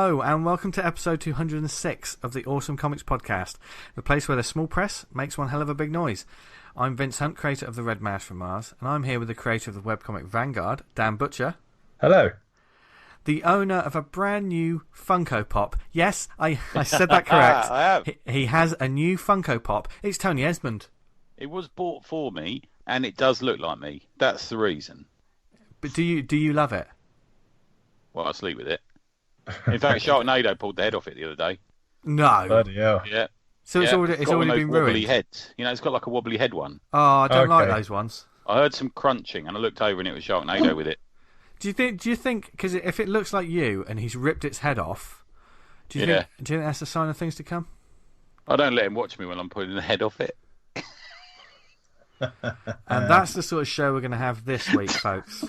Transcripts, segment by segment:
Hello, and welcome to episode 206 of the Awesome Comics Podcast, the place where the small press makes one hell of a big noise. I'm Vince Hunt, creator of The Red Mouse from Mars, and I'm here with the creator of the webcomic Vanguard, Dan Butcher. Hello. The owner of a brand new Funko Pop. Yes, I said that correct. I have. He has a new Funko Pop. It's Tony Esmond. It was bought for me, and it does look like me. That's the reason. But do you love it? Well, I sleep with it. In fact, Sharknado pulled the head off it the other day. No. Bloody hell. Yeah. So it's already been wobbly ruined. heads. You know, it's got like a wobbly head one. Oh, I don't like Okay. those ones. I heard some crunching, and I looked over, and it was Sharknado with it. Do you think? Because if it looks like you and he's ripped its head off, do you think that's a sign of things to come? I don't let him watch me when I'm pulling the head off it. And that's the sort of show we're going to have this week, folks.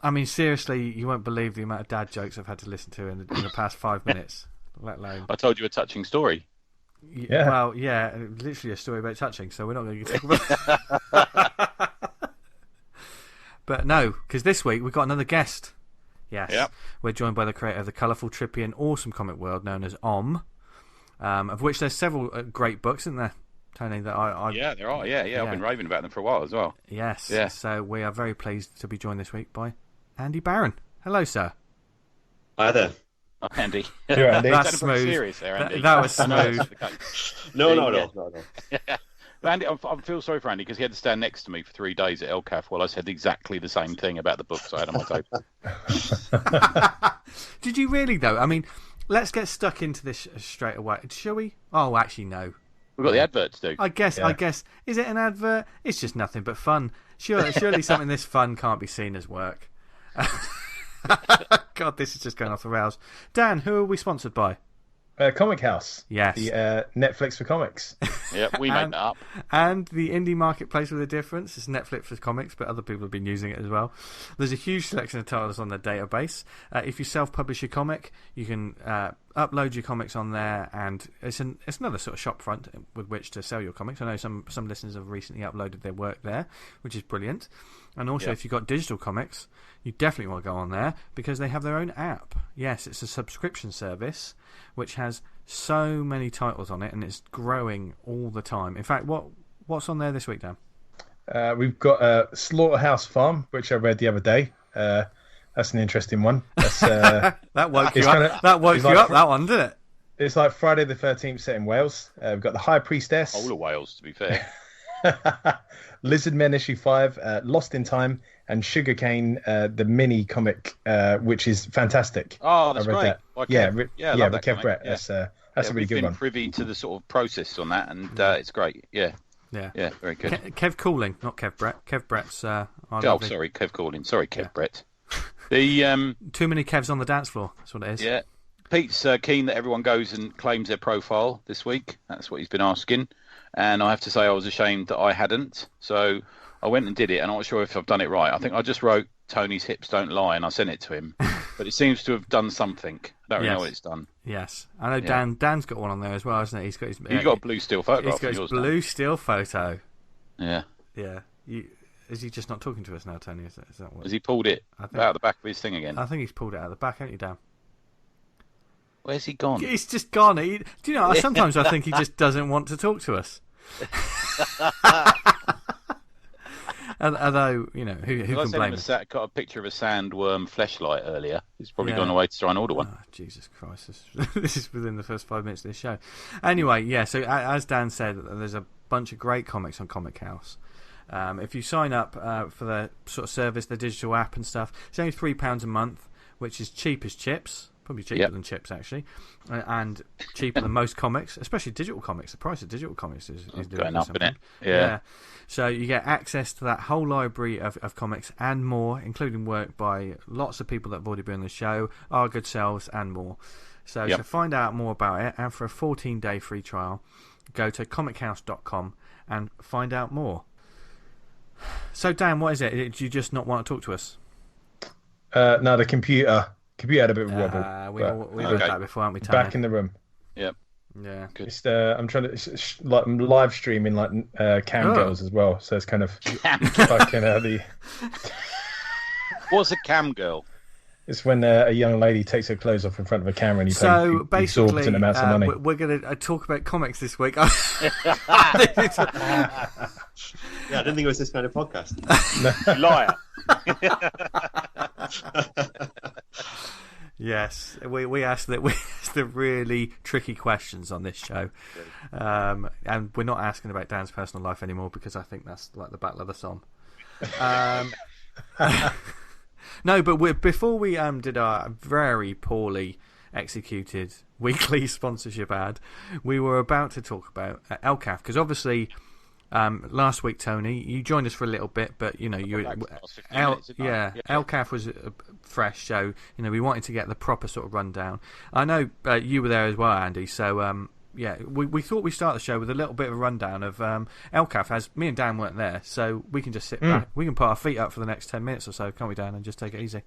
I mean, seriously, you won't believe the amount of dad jokes I've had to listen to in the past 5 minutes, let alone. I told you a touching story. Yeah. Well, yeah, literally a story about touching, so we're not going to talk about. But no, because this week we've got another guest. Yes. Yep. We're joined by the creator of the colourful, trippy, and awesome comic world known as Om, of which there's several great books, isn't there, Tony? That Yeah, there are. Yeah. I've been raving about them for a while as well. Yes. Yeah. So we are very pleased to be joined this week by Andy Barron. Hello, sir. Hi there. Oh, Andy. You're Andy. That's Don't look smooth. serious there, Andy. That was I know smooth. that's the case. No. Yeah. But Andy, I feel sorry for Andy because he had to stand next to me for 3 days at ELCAF while I said exactly the same thing about the books I had on my table. Did you really, though? I mean, let's get stuck into this straight away. Shall we? Oh, actually, no. We've got the adverts to do. I guess. Is it an advert? It's just nothing but fun. Surely something this fun can't be seen as work. God, this is just going off the rails. Dan, who are we sponsored by? Comic House. Yes. The Netflix for comics. Yeah, we made that up. And the indie marketplace with a difference. It's Netflix for comics, but other people have been using it as well. There's a huge selection of titles on their database. If you self-publish your comic, you can upload your comics on there, and it's another sort of shop front with which to sell your comics. I know some listeners have recently uploaded their work there, which is brilliant. And also, if you've got digital comics, you definitely want to go on there because they have their own app. Yes, it's a subscription service which has so many titles on it, and it's growing all the time. In fact, what's on there this week, Dan? We've got Slaughterhouse Farm, which I read the other day. That's an interesting one. That's, that woke you up. That one, didn't it? It's like Friday the 13th set in Wales. We've got the High Priestess. Whole of Wales, to be fair. Lizard Men issue 5, Lost in Time, and Sugarcane, the mini comic, which is fantastic. Oh, that's I read great. That. Like Yeah, Kev. with that Kev comic. Brett. Yeah. That's a really good one. We've been privy to the sort of process on that, and it's great. Yeah, very good. Kev Cooling, not Kev Brett. Kev Brett's. Sorry, Kev Calling. Sorry, Kev Brett. Too many Kevs on the dance floor. That's what it is. Yeah, Pete's keen that everyone goes and claims their profile this week. That's what he's been asking, and I have to say I was ashamed that I hadn't. So I went and did it, and I'm not sure if I've done it right. I think I just wrote Tony's hips don't lie, and I sent it to him. But it seems to have done something. I don't really know what it's done. Yes, I know. Dan's got one on there as well, hasn't he? He's got his. You've got a blue steel photograph. He's got his blue steel photo. Yeah. Yeah. Is he just not talking to us now, Tony? Is that what? Has he pulled it out the back of his thing again? I think he's pulled it out of the back, haven't you, Dan? Where's he gone? He's just gone. Do you know? Sometimes I think he just doesn't want to talk to us. Although, you know, who can blame him? I got a picture of a sandworm fleshlight earlier. He's probably gone away to try and order one. Oh, Jesus Christ. This is within the first 5 minutes of this show. Anyway, yeah, so as Dan said, there's a bunch of great comics on Comic House. If you sign up for the sort of service, the digital app and stuff, it's only £3 a month, which is cheap as chips. Probably cheaper than chips, actually, and cheaper than most comics, especially digital comics. The price of digital comics is going up, isn't it? Yeah. So you get access to that whole library of comics and more, including work by lots of people that have already been on the show, our good selves, and more. So to find out more about it, and for a 14-day free trial, go to comichouse.com and find out more. So, Dan, what is it? Did you just not want to talk to us? No, the computer had a bit of a wobble. We've had that before, haven't we, Tony? Back in the room. Yep. Yeah. Good. It's, I'm trying to like I'm live streaming like cam girls as well, so it's kind of like the. What's a cam girl? It's when a young lady takes her clothes off in front of a camera and you So pay basically, exorbitant amounts of money. we're going to talk about comics this week. Yeah, I didn't think it was this kind of podcast. Liar. Yes, we asked the really tricky questions on this show, and we're not asking about Dan's personal life anymore because I think that's like the Battle of the Somme. No, but before we did our very poorly executed weekly sponsorship ad, we were about to talk about ELCAF because obviously last week, Tony, you joined us for a little bit, but ELCAF was fresh, so we wanted to get the proper sort of rundown. I know you were there as well, Andy, so we thought we'd start the show with a little bit of a rundown of ELCAF, as me and Dan weren't there, so we can just sit back. We can put our feet up for the next 10 minutes or so, can't we, Dan, and just take it easy?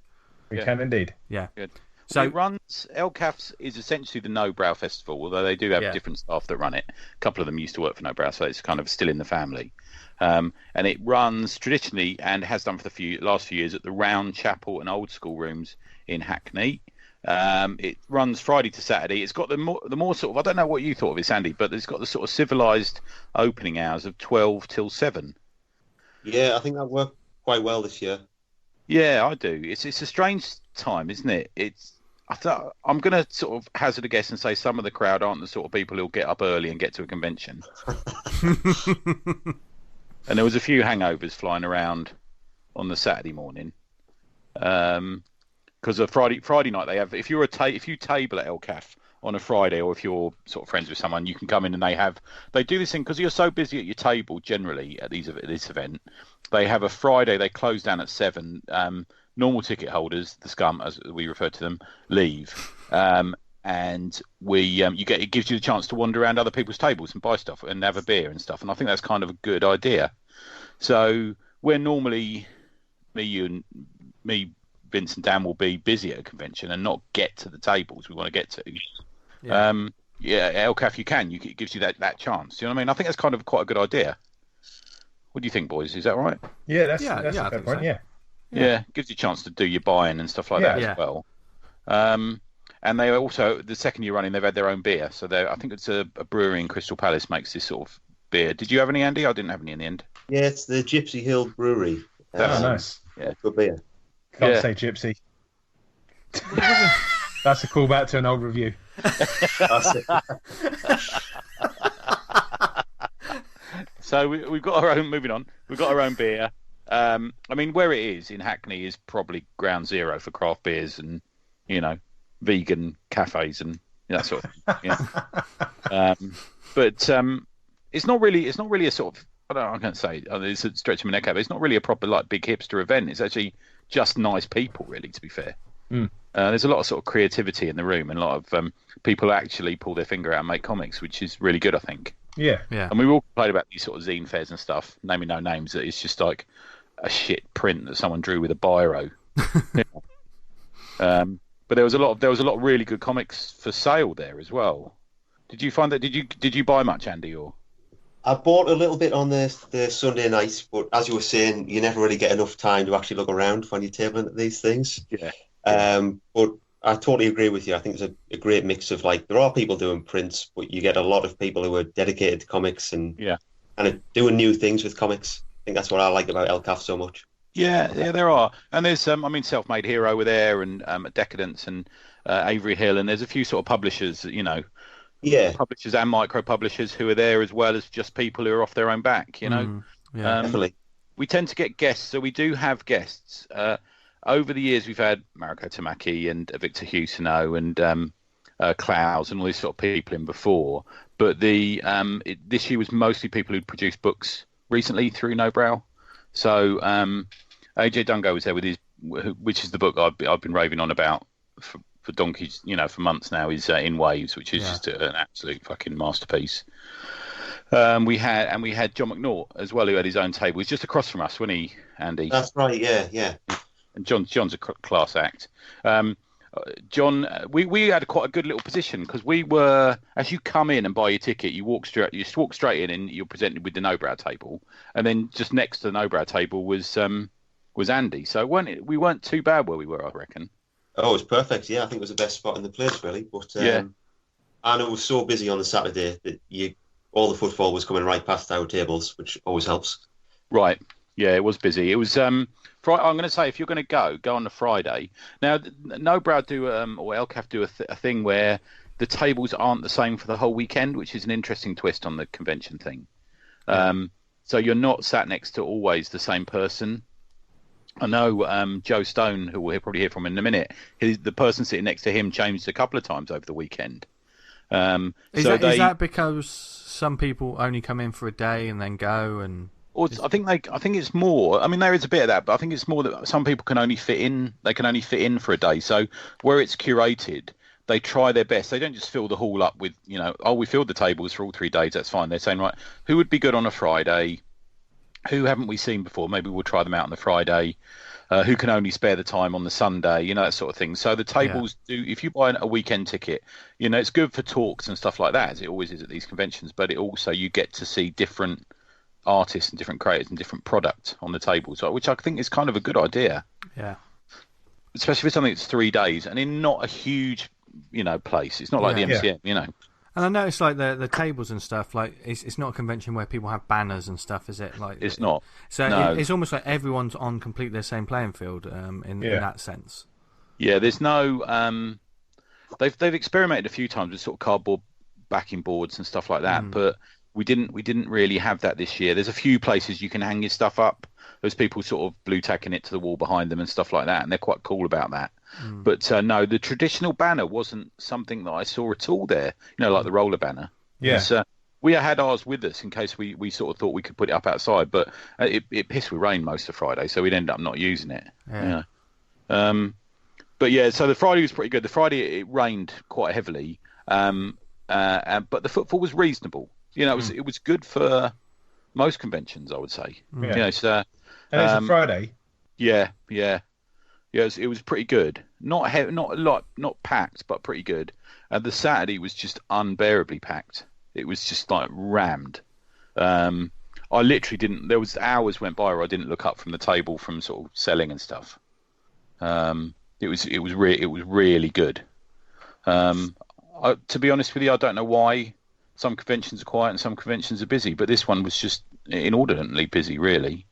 We can indeed. Yeah. Good. So it runs. ELCAF is essentially the No Brow Festival, although they do have different staff that run it. A couple of them used to work for No Brow, so it's kind of still in the family. And it runs traditionally and has done for the last few years at the Round Chapel and Old School Rooms in Hackney. It runs Friday to Saturday. It's got the more sort of, I don't know what you thought of it, Sandy, but it's got the sort of civilised opening hours of 12 till 7. Yeah, I think that worked quite well this year. Yeah, I do. It's a strange time, isn't it? I'm going to sort of hazard a guess and say some of the crowd aren't the sort of people who'll get up early and get to a convention. And there was a few hangovers flying around on the Saturday morning. Because of Friday night they have, if you table at ELCAF on a Friday, or if you're sort of friends with someone, you can come in and they do this thing because you're so busy at your table generally at this event. They have a Friday, they close down at 7. Normal ticket holders, the scum as we refer to them, leave, and it gives you the chance to wander around other people's tables and buy stuff and have a beer and stuff. And I think that's kind of a good idea. So where normally me, Vince and Dan will be busy at a convention and not get to the tables we want to get to. ELCAF it gives you that chance. Do you know what I mean? I think that's kind of quite a good idea. What do you think, boys? Is that right? Yeah, that's a fair point. So. Yeah, gives you a chance to do your buying and stuff like that as well. And they also, the second year running, they've had their own beer. So I think it's a brewery in Crystal Palace makes this sort of beer. Did you have any, Andy? I didn't have any in the end. Yeah, it's the Gypsy Hill Brewery. Nice. Yeah, good beer. Can't say Gypsy. That's a callback to an old review. So we've got our own. Moving on, we've got our own beer. I mean, where it is in Hackney is probably ground zero for craft beers and vegan cafes and that sort of thing. But it's not really a sort of. I don't know. I'm going to say it's a stretch of my neck out. But it's not really a proper like big hipster event. It's actually just nice people, really. To be fair, there's a lot of sort of creativity in the room and a lot of people actually pull their finger out and make comics, which is really good, I think. Yeah. And we all played about these sort of zine fairs and stuff, naming no names. That it's just like a shit print that someone drew with a biro. But there was a lot of really good comics for sale there as well. Did you find that? Did you buy much, Andy? Or I bought a little bit on the Sunday night, but as you were saying, you never really get enough time to actually look around when you're tabling at these things. Yeah. But I totally agree with you. I think there's a great mix of there are people doing prints, but you get a lot of people who are dedicated to comics and doing new things with comics. I think that's what I like about ELCAF so much. Yeah, there are, and there's Self-Made Hero were there, and Decadence and Avery Hill, and there's a few sort of publishers, publishers and micro publishers who are there as well as just people who are off their own back. Definitely. We tend to get guests, so we do have guests. Over the years, we've had Mariko Tamaki and Victor Husino and Klaus and all these sort of people in before. But this year was mostly people who'd produced books recently through No Brow. So AJ Dungo was there with which is the book I've been raving on about for donkeys, for months now. Is In Waves, which is just an absolute fucking masterpiece. We had John McNaught as well, who had his own table. He's just across from us, wasn't he, Andy? That's right. Yeah. And John's a class act. John, we had quite a good little position because we were, as you come in and buy your ticket, you walk straight in and you're presented with the No Brow table, and then just next to the No Brow table was Andy. So we weren't too bad where we were, I reckon. Oh, it was perfect. Yeah, I think it was the best spot in the place, really. But and it was so busy on the Saturday that all the footfall was coming right past our tables, which always helps. Right. Yeah, it was busy. It was. I'm going to say, if you're going to go on the Friday. Now, Nobrow do or ELCAF do a thing where the tables aren't the same for the whole weekend, which is an interesting twist on the convention thing. So you're not sat next to always the same person. I know Joe Stone, who we'll probably hear from in a minute, the person sitting next to him changed a couple of times over the weekend. Is that because some people only come in for a day and then go? And I think it's more. I mean, there is a bit of that, but I think it's more that some people can only fit in. They can only fit in for a day. So where it's curated, they try their best. They don't just fill the hall up with, we filled the tables for all 3 days. That's fine. They're saying, right, who would be good on a Friday? Who haven't we seen before? Maybe we'll try them out on the Friday. Who can only spare the time on the Sunday? That sort of thing. So the tables do. If you buy a weekend ticket, it's good for talks and stuff like that, as it always is at these conventions. But it also, you get to see different artists and different creators and different product on the tables, which I think is kind of a good idea. Yeah. Especially for something that's 3 days and in not a huge, place. It's not like the MCM, And I noticed like the tables and stuff, like it's not a convention where people have banners and stuff, is it? Like it's not. So no. It's almost like everyone's on completely the same playing field in that sense. Yeah, there's no. They've experimented a few times with sort of cardboard backing boards and stuff like that, but we didn't really have that this year. There's a few places you can hang your stuff up. There's people sort of blue tacking it to the wall behind them and stuff like that, and they're quite cool about that. But no, the traditional banner wasn't something that I saw at all there. Like the roller banner. Yeah. We had ours with us in case we sort of thought we could put it up outside, but it pissed with rain most of Friday, so we'd end up not using it. Yeah. But yeah, so the Friday was pretty good. The Friday it rained quite heavily, but the footfall was reasonable. It was good for most conventions, I would say. Yeah. And it's a Friday. Yeah. It was pretty good. Not a lot, not packed, but pretty good. And the Saturday was just unbearably packed. It was just like rammed. I literally didn't. There was hours went by where I didn't look up from the table from sort of selling and stuff. It was really good. To be honest with you, I don't know why some conventions are quiet and some conventions are busy, but this one was just inordinately busy, really.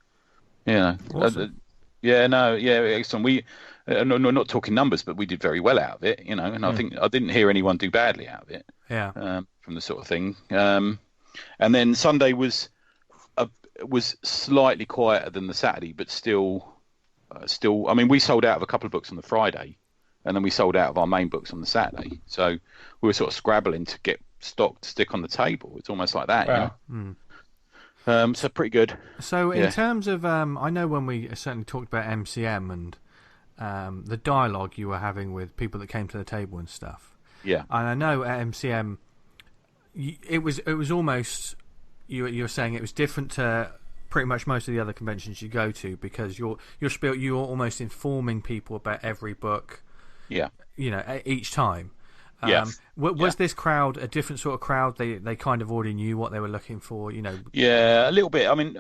Awesome. Excellent. We, not talking numbers, but we did very well out of it, and I think I didn't hear anyone do badly out of it. Yeah. From the sort of thing. And then Sunday was slightly quieter than the Saturday, but still. I mean, we sold out of a couple of books on the Friday, and then we sold out of our main books on the Saturday. So we were sort of scrabbling to get stock to stick on the table. It's almost like that. Wow. So pretty good. So in terms of, I know when we certainly talked about MCM and the dialogue you were having with people that came to the table and stuff. Yeah. And I know at MCM, it was almost you were saying it was different to pretty much most of the other conventions you go to, because you're almost informing people about every book. Yeah. Each time. Was this crowd a different sort of crowd? They kind of already knew what they were looking for, Yeah, a little bit. I mean,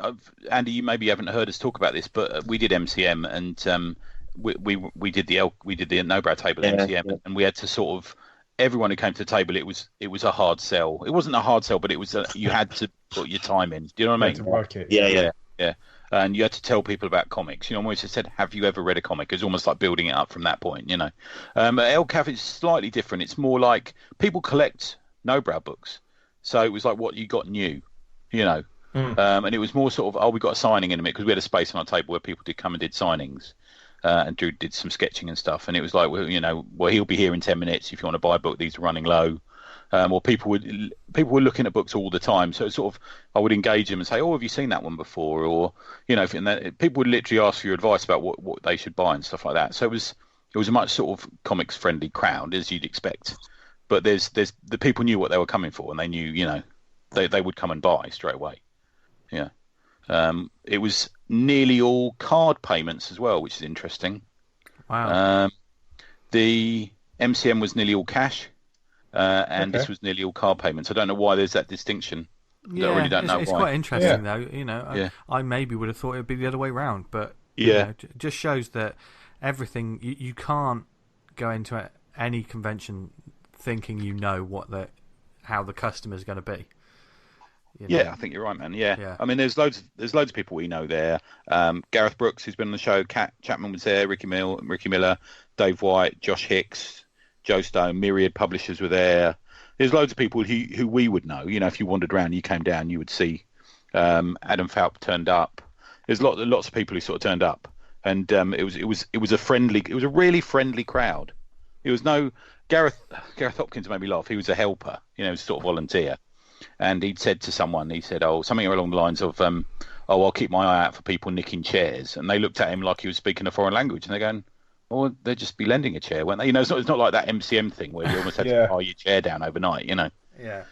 Andy, you maybe haven't heard us talk about this, but we did MCM and we did the Nobrow table at MCM, and we had to sort of, everyone who came to the table, it was a hard sell. It wasn't a hard sell, but it was you had to put your time in. Do you know what I mean? To work it. Yeah. And you had to tell people about comics. I always just said, have you ever read a comic? It's almost like building it up from that point, But ELCAF is slightly different. It's more like people collect Nobrow books. So it was like what you got new, And it was more sort of, we got a signing in a minute, because we had a space on our table where people did come and did signings. And Drew did some sketching and stuff. And it was like, well, he'll be here in 10 minutes if you want to buy a book. These are running low. Or people were looking at books all the time, so it's sort of, I would engage them and say, "Oh, have you seen that one before?" Or people would literally ask for your advice about what they should buy and stuff like that. So it was a much sort of comics friendly crowd, as you'd expect. But there's the people knew what they were coming for, and they knew they would come and buy straight away. Yeah, it was nearly all card payments as well, which is interesting. Wow. The MCM was nearly all cash. And this was nearly all card payments. I don't know why there's that distinction. Yeah, I really don't know why. It's quite interesting, though. I maybe would have thought it would be the other way round, but it just shows that everything you can't go into any convention thinking you know how the customer's going to be. You know? Yeah, I think you're right, man. Yeah. I mean, there's loads of people we know there. Gareth Brooks, who's been on the show, Kat Chapman was there, Ricky Miller, Dave White, Josh Hicks, Joe Stone, myriad publishers were there. There's loads of people who we would know. You know, if you wandered around, you came down, you would see Adam Falp turned up. There's lots of people who sort of turned up, and it was a really friendly crowd. It was no Gareth Hopkins made me laugh. He was a helper, you know, sort of volunteer. And he'd said to someone, something along the lines of, I'll keep my eye out for people nicking chairs. And they looked at him like he was speaking a foreign language. And they're going, well, they'd just be lending a chair, weren't they? You know, it's not like that MCM thing where you almost had to buy your chair down overnight, you know. Yeah.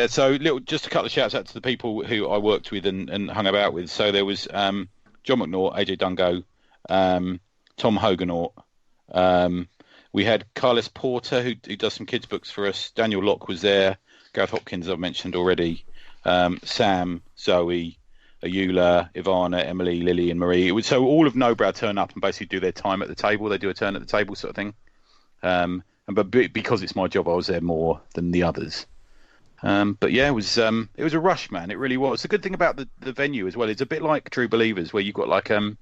So just a couple of shouts out to the people who I worked with and hung about with. So there was John McNaught, AJ Dungo, Tom Hoganort. We had Carlos Porter, who does some kids' books for us. Daniel Locke was there. Gareth Hopkins, I've mentioned already. Sam, Zoe, Ayula, Ivana, Emily, Lily, and Marie. So all of Nobrow turn up and basically do their time at the table. They do a turn at the table sort of thing. But because it's my job, I was there more than the others. But yeah, it was a rush, man. It really was. The good thing about the venue as well, it's a bit like True Believers, where you've got like a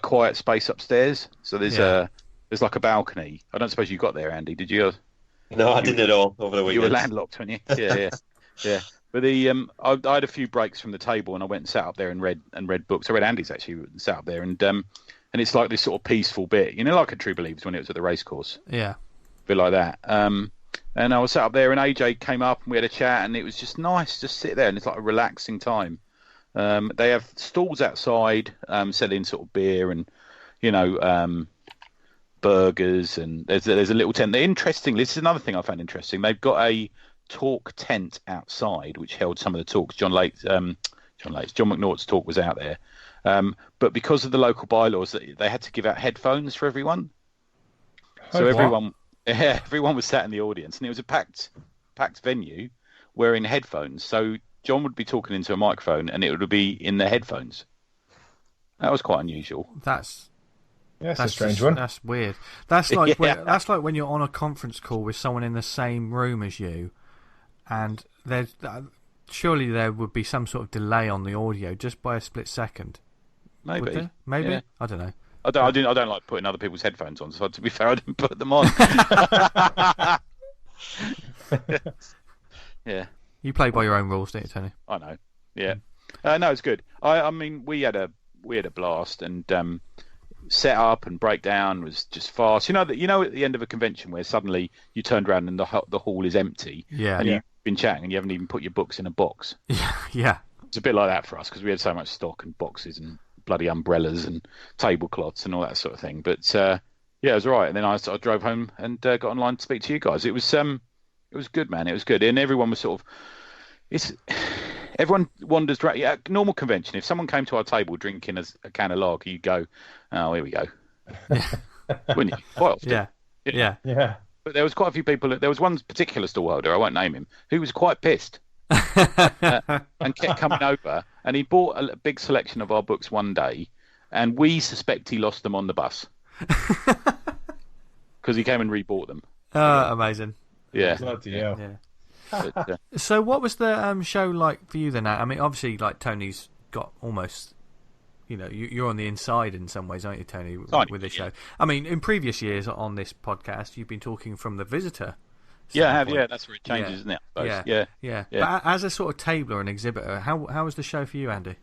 quiet space upstairs. So there's like a balcony. I don't suppose you got there, Andy. Did you? No, I didn't at all over the weekend. You were landlocked, weren't you? Yeah. But I had a few breaks from the table, and I went and sat up there and read books. I read Andy's actually, sat up there, and it's like this sort of peaceful bit, you know, like a True Believers when it was at the racecourse. Yeah. A bit like that. And I was sat up there, and AJ came up, and we had a chat, and it was just nice to sit there, and it's like a relaxing time. They have stalls outside selling sort of beer and, you know, burgers, and there's a little tent. Interestingly, this is another thing I found interesting. They've got a talk tent outside which held some of the talks. John McNaught's talk was out there, but because of the local bylaws, they had to give out headphones for everyone. So everyone was sat in the audience, and it was a packed venue wearing headphones. So John would be talking into a microphone, and it would be in the headphones. That was quite unusual. That's a strange one. That's weird. That's like that's like when you're on a conference call with someone in the same room as you, and surely there would be some sort of delay on the audio just by a split second. Maybe. Yeah. I don't know. I don't like putting other people's headphones on. So to be fair, I didn't put them on. Yeah. You play by your own rules, don't you, Tony? I know. Yeah. No, it's good. I mean, we had a blast, and set up and breakdown was just fast. You know at the end of a convention where suddenly you turned around and the hall is empty. Yeah. And you've been chatting and you haven't even put your books in a box. Yeah. It's a bit like that for us because we had so much stock and boxes and bloody umbrellas and tablecloths and all that sort of thing. But it was all right. And then I drove home and got online to speak to you guys. It was good, man. It was good, and everyone was sort of everyone wanders around. Yeah, normal convention. If someone came to our table drinking a can of lager, you'd go, "Oh, here we go," wouldn't you? Quite often. Yeah. But there was quite a few people. There was one particular stallholder, I won't name him, who was quite pissed and kept coming over. And he bought a big selection of our books one day, and we suspect he lost them on the bus because he came and rebought them. Amazing. Yeah. Bloody hell. Yeah. But, so what was the show like for you then? I mean, obviously, like Tony's got almost, you know, you're on the inside in some ways, aren't you, Tony, with this show? I mean, in previous years on this podcast, you've been talking from the visitor. Yeah, I have. Yeah, that's where it changes, isn't it? Yeah. But as a sort of tabler and exhibitor, how was the show for you, Andy?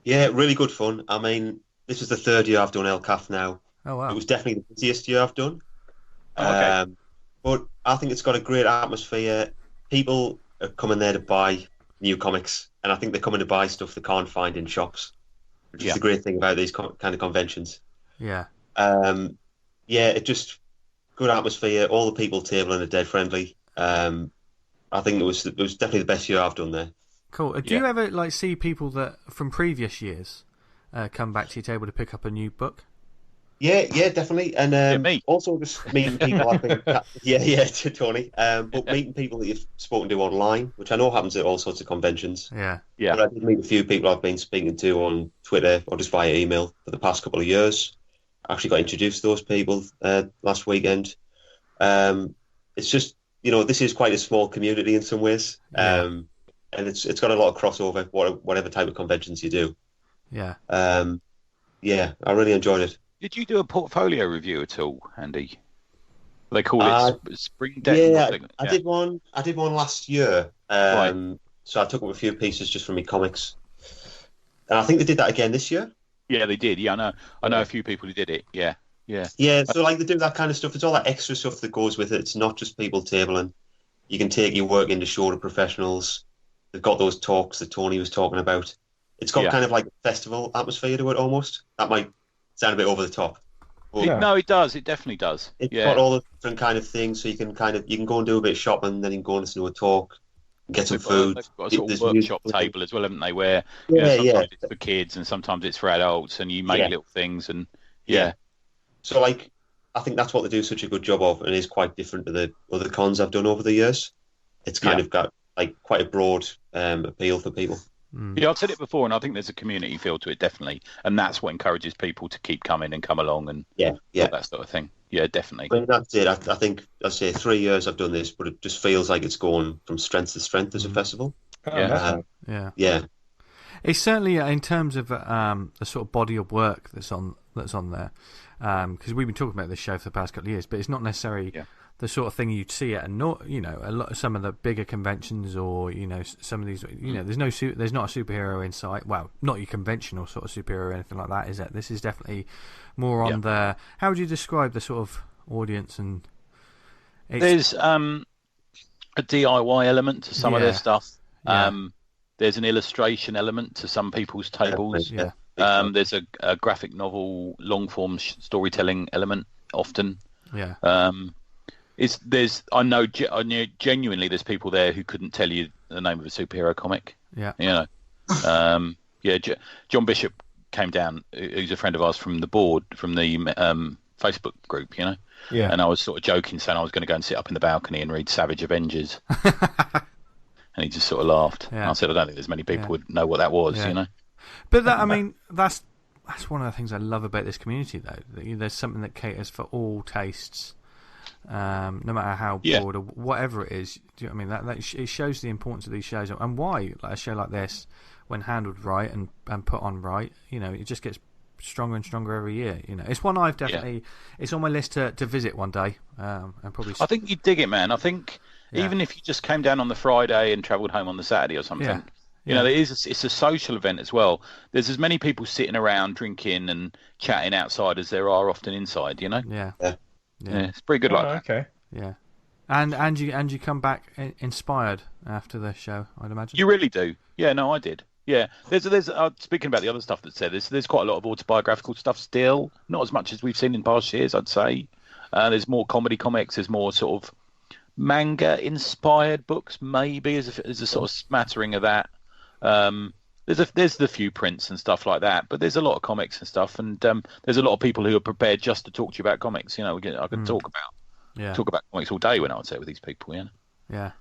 Yeah, really good fun. I mean, this is the third year I've done ELCAF now. Oh wow! It was definitely the busiest year I've done. Okay. But I think it's got a great atmosphere. People are coming there to buy new comics, and I think they're coming to buy stuff they can't find in shops, which is the great thing about these kind of conventions. Yeah. It just good atmosphere. All the people tabling are dead friendly. I think it was definitely the best year I've done there. Cool. Do you ever see people that from previous years come back to your table to pick up a new book? Yeah, definitely, and also just meeting people. I think, to Tony. But meeting people that you've spoken to online, which I know happens at all sorts of conventions. Yeah. But I did meet a few people I've been speaking to on Twitter or just via email for the past couple of years. actually got introduced to those people last weekend. It's just, this is quite a small community in some ways, and it's got a lot of crossover, whatever type of conventions you do. Yeah. Yeah, I really enjoyed it. Did you do a portfolio review at all, Andy? They call it Spring Deck. Yeah, I did one. I did one last year. Right. So I took up a few pieces just from my comics, and I think they did that again this year. Yeah, they did. Yeah, I know a few people who did it. Yeah. Yeah, so like they do that kind of stuff. It's all that extra stuff that goes with it. It's not just people tabling. You can take your work into show to professionals. They've got those talks that Tony was talking about. It's got kind of like a festival atmosphere to it almost. That might sound a bit over the top. No, it does. It definitely does. It's got all the different kind of things, so you can go and do a bit of shopping, then you can go and listen to a talk, get some food. They've got a sort of workshop table as well, haven't they? Where sometimes it's for kids and sometimes it's for adults, and you make little things and So like, I think that's what they do such a good job of, and is quite different to the other cons I've done over the years. It's kind of got like quite a broad appeal for people. Yeah, I've said it before, and I think there's a community feel to it, definitely, and that's what encourages people to keep coming and come along and all that sort of thing. Yeah, definitely. I mean, that's it. I think I'd say 3 years I've done this, but it just feels like it's going from strength to strength as a festival. Yeah. It's certainly in terms of the sort of body of work that's on there, because we've been talking about this show for the past couple of years, but it's not necessarily the sort of thing you'd see at some of the bigger conventions, or some of these there's not a superhero in sight. Well, not your conventional sort of superhero or anything like that, is it? This is definitely more on the. How would you describe the sort of audience? And there's a DIY element to some of their stuff. There's an illustration element to some people's tables. There's a graphic novel, long form storytelling element often. I know genuinely there's people there who couldn't tell you the name of a superhero comic. John Bishop came down, who's a friend of ours from the board, from the Facebook group, and I was sort of joking, saying I was going to go and sit up in the balcony and read Savage Avengers. And he just sort of laughed. I said, I don't think there's many people would know what that was, But that, I mean, that's one of the things I love about this community, though. That there's something that caters for all tastes, no matter how broad or whatever it is. Do you know what I mean? It shows the importance of these shows and why a show like this, when handled right and put on right, it just gets stronger and stronger every year. It's one I've definitely. It's on my list to visit one day. And probably. I think you'd dig it, man. I think. Even if you just came down on the Friday and travelled home on the Saturday or something, it's a social event as well. There's as many people sitting around drinking and chatting outside as there are often inside. Yeah, it's pretty good like that. Okay. Yeah, and you come back inspired after the show, I'd imagine. You really do. Yeah, no, I did. Yeah, there's speaking about the other stuff that said there's quite a lot of autobiographical stuff still, not as much as we've seen in past years, I'd say. There's more comedy comics. There's more sort of manga inspired books, maybe as a sort of smattering of that. There's the few prints and stuff like that, but there's a lot of comics and stuff, and there's a lot of people who are prepared just to talk to you about comics. I could talk about comics all day when I would say with these people. Yeah.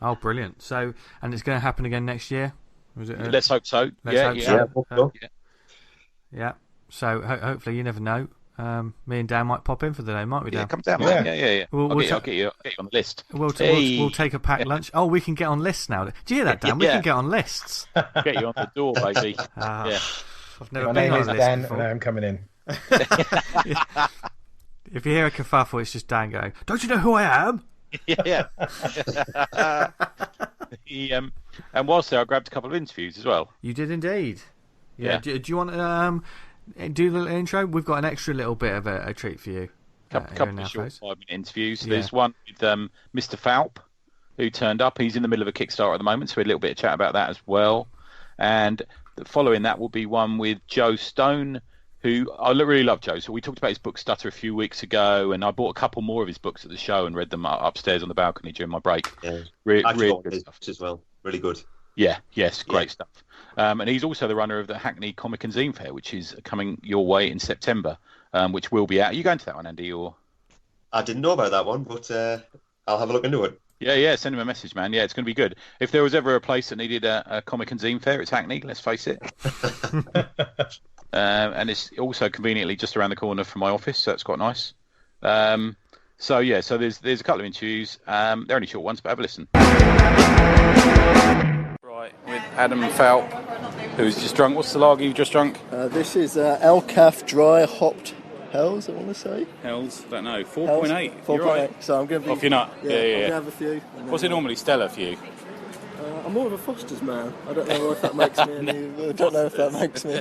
Oh, brilliant! So, and it's going to happen again next year. Was it? Let's hope so. Yeah. So hopefully, you never know. Me and Dan might pop in for the day, might we, Dan? Yeah, come down, man. Yeah. I'll get you on the list. We'll take a packed lunch. Oh, we can get on lists now. Do you hear that, Dan? We can get on lists. Get you on the door, baby. I've never My been name on is a list Dan, before. and I'm coming in. If you hear a kerfuffle, it's just Dan going, "Don't you know who I am?" Yeah. And whilst there, I grabbed a couple of interviews as well. You did indeed. Yeah. Do you want to do the little intro? We've got an extra little bit of a treat for you. Couple of short 5-minute interviews. There's one with Mr. Falp, who turned up. He's in the middle of a Kickstarter at the moment, so we had a little bit of chat about that as well. And following that will be one with Joe Stone, who I really love Joe. So we talked about his book Stutter a few weeks ago, and I bought a couple more of his books at the show and read them upstairs on the balcony during my break. Yeah. Really good stuff as well. Really good. Great stuff. And he's also the runner of the Hackney Comic and Zine Fair, which is coming your way in September, which will be out. Are you going to that one, Andy? Or I didn't know about that one, but I'll have a look into it. Yeah, send him a message, man. Yeah, it's going to be good. If there was ever a place that needed a Comic and Zine Fair, it's Hackney, let's face it. and it's also conveniently just around the corner from my office, so that's quite nice. So there's a couple of interviews. They're only short ones, but have a listen. Right, with Adam Falp, who's just drunk. What's the lager you've just drunk? This is ELCAF dry hopped Hells, I want to say. Hells, don't know. 4.8. 4.8. Right. So I'm going to be... Off your nut? Yeah. I'm going to have a few. What's it normally, Stella, for you? I'm more of a Foster's man. I don't know if that makes me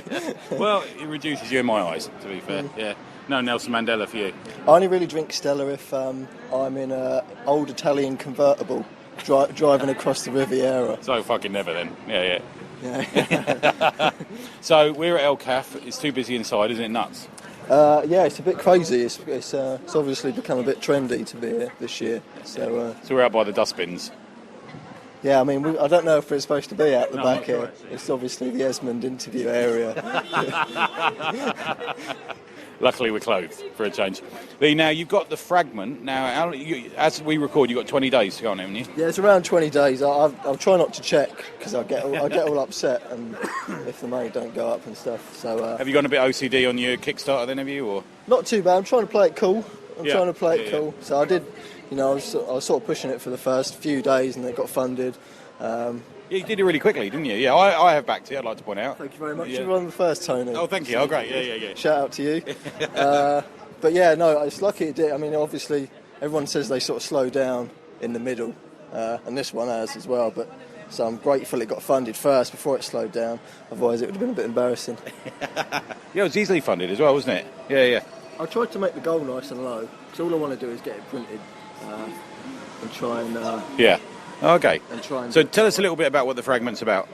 Well, it reduces you in my eyes, to be fair. Yeah. No Nelson Mandela for you. I only really drink Stella if I'm in an old Italian convertible driving across the Riviera. So fucking never then. Yeah. So we're at ELCAF. It's too busy inside, isn't it? Nuts. It's a bit crazy. It's obviously become a bit trendy to be here this year. So we're out by the dustbins. Yeah, I mean, I don't know if we're supposed to be out the back here. Right. It's obviously the Esmond interview area. Luckily, we're clothed for a change. Now, you've got the Fragment. Now, as we record, you've got 20 days to go on, haven't you? Yeah, it's around 20 days. I'll try not to check because I get all upset and if the money don't go up and stuff. So have you gone a bit OCD on your Kickstarter then, have you? Or not too bad. I'm trying to play it cool. Cool. So I did. I was sort of pushing it for the first few days, and it got funded. You did it really quickly, didn't you? Yeah, I have backed it, I'd like to point out. Thank you very much. Yeah. You were on the first, Tony. Oh, thank you. Oh, great. Yeah. Shout out to you. But yeah, no, it's lucky it did. I mean, obviously, everyone says they sort of slow down in the middle, and this one has as well. But so I'm grateful it got funded first before it slowed down. Otherwise, it would have been a bit embarrassing. Yeah, it was easily funded as well, wasn't it? Yeah. I tried to make the goal nice and low, because all I want to do is get it printed and try and... Yeah. Okay. So tell us a little bit about what the Fragment's about.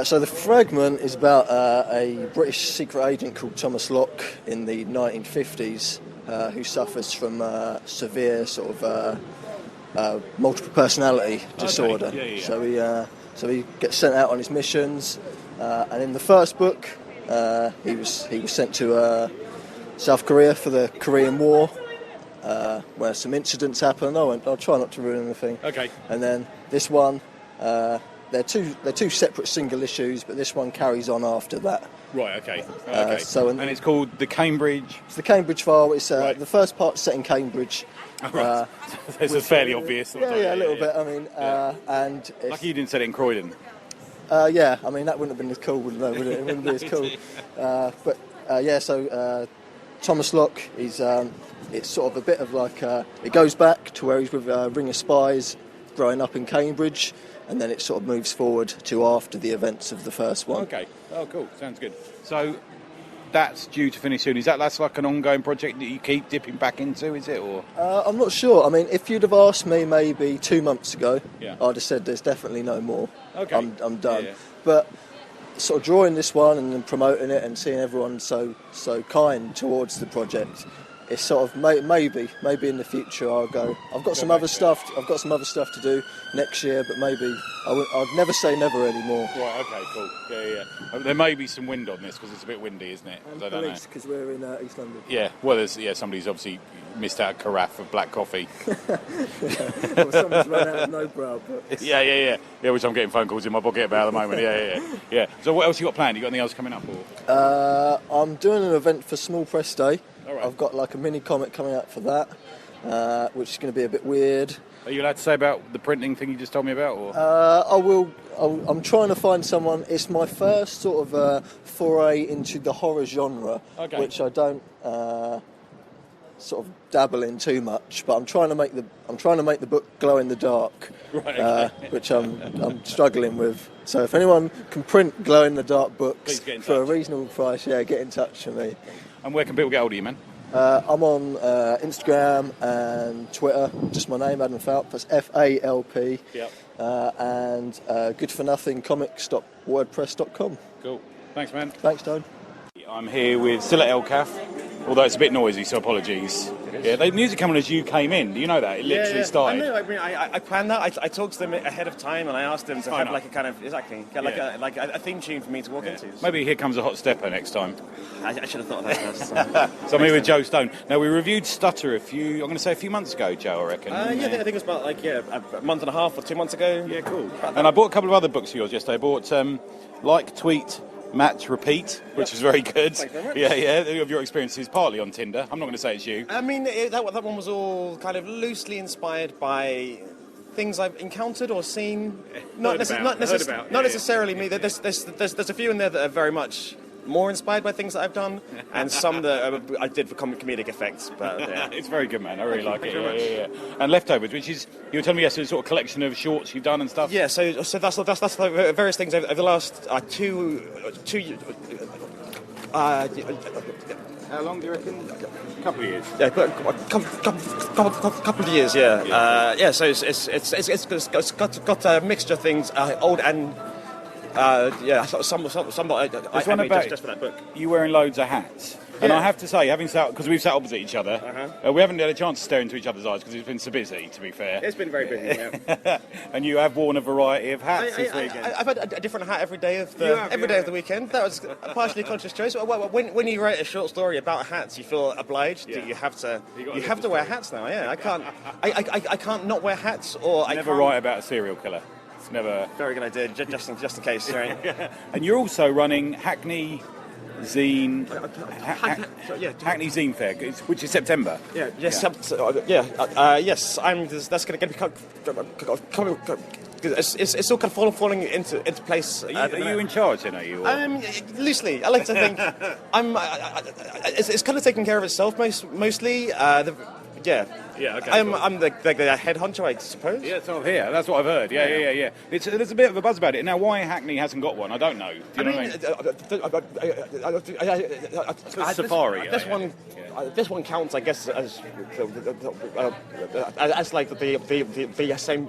So the Fragment is about a British secret agent called Thomas Locke in the 1950s who suffers from severe sort of multiple personality disorder. Okay. Yeah. So he gets sent out on his missions, and in the first book he was sent to South Korea for the Korean War, where some incidents happened. I'll try not to ruin anything. Okay. And then this one, they're two separate single issues, but this one carries on after that. Right. Okay. And it's called the Cambridge. It's the Cambridge File. It's the first part's set in Cambridge. Right. This is fairly obvious. Yeah, a little bit. I mean, and lucky you didn't set it in Croydon. Yeah, I mean that wouldn't have been as cool, would it? It wouldn't be as cool. So Thomas Locke is. It's sort of a bit of like it goes back to where he's with a ring of spies, growing up in Cambridge, and then it sort of moves forward to after the events of the first one. Okay. Oh, cool. Sounds good. So that's due to finish soon. That's like an ongoing project that you keep dipping back into, is it? Or I'm not sure. I mean, if you'd have asked me maybe 2 months ago, I'd have said there's definitely no more. Okay. I'm done. Yeah. But sort of drawing this one and then promoting it and seeing everyone so kind towards the project. It's sort of maybe in the future I'll go. I've got some other stuff to do next year, but maybe I'd never say never anymore. Right. Okay. Cool. Yeah. There may be some wind on this because it's a bit windy, isn't it? And police, because we're in East London. Yeah. Well, somebody's obviously missed out a carafe of black coffee. Well, someone's run out of no brow. Yeah. Which I'm getting phone calls in my pocket about at the moment. Yeah. So what else you got planned? You got anything else coming up? Or? I'm doing an event for Small Press Day. Right. I've got like a mini comic coming out for that, which is going to be a bit weird. Are you allowed to say about the printing thing you just told me about? Or? I will. I'm trying to find someone. It's my first sort of foray into the horror genre, which I don't sort of dabble in too much. But I'm trying to make the book glow in the dark, which I'm struggling with. So if anyone can print glow in the dark books for a reasonable price, get in touch with me. And where can people get hold of you, man? I'm on Instagram and Twitter, just my name, Adam Falp, that's Falp. Yep. And goodfornothingcomics.wordpress.com. Cool. Thanks, man. Thanks, Toad. I'm here still at ELCAF, although it's a bit noisy, so apologies. Yeah, the music coming as you came in. Do you know that? It literally started. I know. I mean, I planned that. I talked to them ahead of time, and I asked them to have like a kind of a theme tune for me to walk into. Maybe Here Comes a Hot Stepper next time. I should have thought of that. So I'm here with Joe Stone. Now we reviewed Stutter a few months ago, Joe. I reckon. I think it was about a month and a half or 2 months ago. Yeah, cool. And I bought a couple of other books of yours yesterday. I bought Tweet match repeat, which was very good. Thank you very much. Yeah, of your experiences, partly on Tinder. I'm not going to say it's you. I mean, that one was all kind of loosely inspired by things I've encountered or seen. Not necessarily me. There's a few in there that are very much more inspired by things that I've done, and some that I did for comedic effects. But yeah. It's very good, man. I really like it. Yeah. And Leftovers, which is, you were telling me yesterday, sort of collection of shorts you've done and stuff. Yeah. So that's like various things over the last two. How long do you reckon? A couple of years. Yeah, couple of years. Yeah. So it's got a mixture of things, old and. Some I made just for that book. You wearing loads of hats, and I have to say, having sat, because we've sat opposite each other, we haven't had a chance to stare into each other's eyes because it's been so busy. To be fair, it's been very busy. Yeah. And you have worn a variety of hats this weekend. I've had a different hat every day of the weekend. That was a partially conscious choice. When you write a short story about hats, you feel obliged. Yeah. You have to wear hats now. Yeah, I can't not wear hats. Or I never write about a serial killer. It's never. Very good idea, just in case. Right? And you're also running Hackney Zine, Hackney Zine Fair, which is September. Yes. That's going to be it's all kind of falling into place. Are you in charge then? Are you? Loosely, I like to think it's kind of taking care of itself mostly. Okay. I'm the head honcho, I suppose. Yeah, so here. That's what I've heard. Yeah. There's a bit of a buzz about it now. Why Hackney hasn't got one, I don't know. Do you know what I mean? Safari. This one counts, I guess, as like the same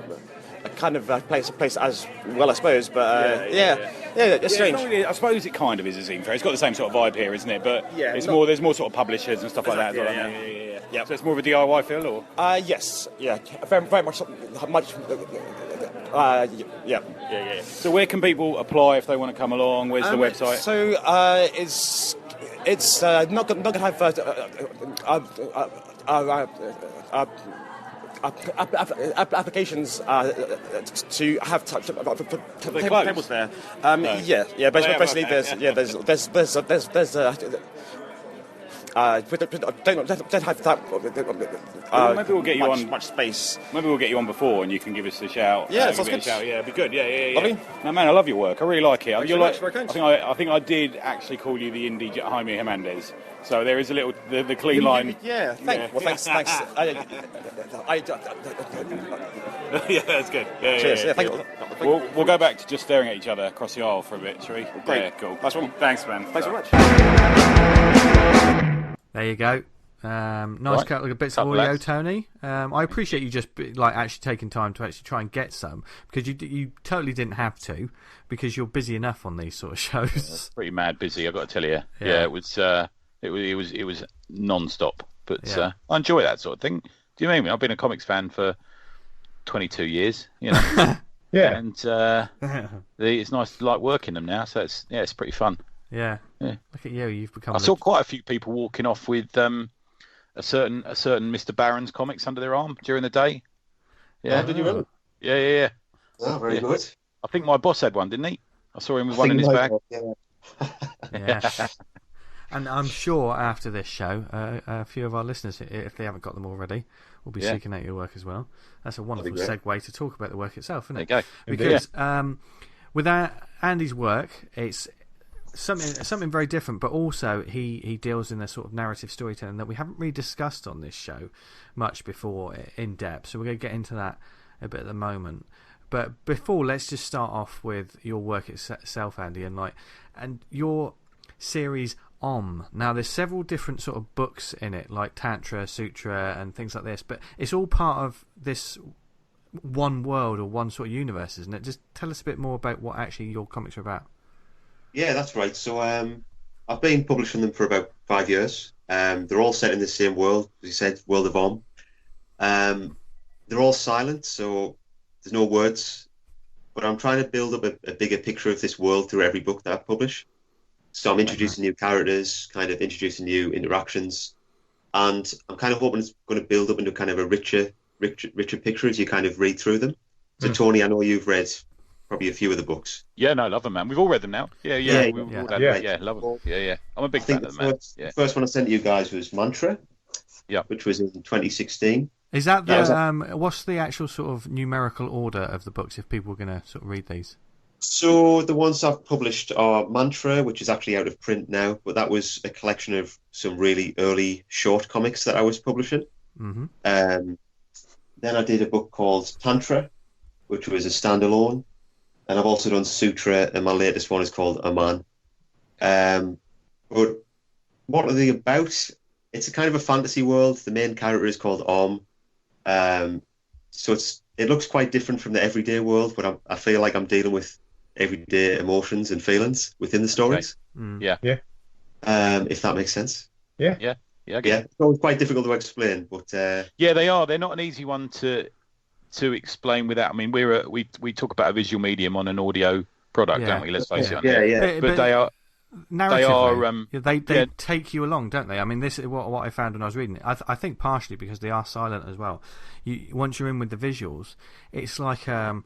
kind of place as well, I suppose. But it's strange. Really, I suppose it kind of is a zine fair. It's got the same sort of vibe here, isn't it? But it's more. There's more sort of publishers and stuff like that. Yeah. So it's more of a DIY feel, or? Yes. Yeah. Very much. Yeah. So where can people apply if they want to come along? Where's the website? So it's not going to have applications to have tables there. Basically, don't have that. Maybe we'll get you on much space. Maybe we'll get you on before, and you can give us a shout. Yeah, sounds good. Yeah, it'd be good. Yeah. Lovely. No, man, I love your work. I really like it. You're like, I think I did actually call you the indie Jaime Hernandez. So there is a little the clean line. Yeah. Thanks. Yeah, that's good. Cheers. Yeah, thank you. We'll go back to just staring at each other across the aisle for a bit, shall we? Great. Yeah, cool. Nice one. Thanks, man. Thanks very much. There you go. Nice couple of bits of audio, Tony. I appreciate you just actually taking time to actually try and get some, because you totally didn't have to, because you're busy enough on these sort of shows. It's pretty mad busy, I've got to tell you. Yeah, it was non-stop, but I enjoy that sort of thing. Do you know what I mean? I've been a comics fan for 22 years, you know. Yeah. And it's nice to like working them now, so it's pretty fun. Yeah. Look at you, you've become. I saw quite a few people walking off with a certain Mr. Barron's comics under their arm during the day. Yeah. Oh, did you really? Yeah. Oh, very good. I think my boss had one, didn't he? I saw him with one in his bag. Yeah. And I'm sure after this show, a few of our listeners, if they haven't got them already, will be seeking out your work as well. That's a wonderful segue to talk about the work itself, isn't it? There you go. Because with Andy's work, it's something very different, but also he deals in a sort of narrative storytelling that we haven't really discussed on this show much before in depth. So we're going to get into that a bit at the moment. But before, let's just start off with your work itself, Andy, and your series Now, there's several different sort of books in it, like Tantra, Sutra, and things like this, but it's all part of this one world or one sort of universe, isn't it? Just tell us a bit more about what actually your comics are about. Yeah, that's right. So I've been publishing them for about 5 years. They're all set in the same world, as you said, world of they're all silent, so there's no words, but I'm trying to build up a bigger picture of this world through every book that I publish. So I'm introducing new characters, kind of introducing new interactions, and I'm kind of hoping it's going to build up into kind of a richer picture as you kind of read through them. So Tony, I know you've read probably a few of the books. Yeah, no, love them, man. We've all read them now. Yeah, love them. Yeah. I'm a big fan of them, man. The first one I sent to you guys was Mantra. Yeah. Which was in 2016. Is that the what's the actual sort of numerical order of the books if people are going to sort of read these? So the ones I've published are Mantra, which is actually out of print now, but that was a collection of some really early short comics that I was publishing. Mm-hmm. Then I did a book called Tantra, which was a standalone, and I've also done Sutra, and my latest one is called Aman. But what are they about? It's a kind of a fantasy world. The main character is called so it looks quite different from the everyday world, but I feel like I'm dealing with everyday emotions and feelings within the stories. Okay. Yeah. If that makes sense. Yeah. It's always quite difficult to explain, but yeah, they are. They're not an easy one to explain without. I mean, we talk about a visual medium on an audio product, don't we? Let's face it. Yeah. But they are. They take you along, don't they? I mean, this is what I found when I was reading it. I think partially because they are silent as well. Once you're in with the visuals, it's like a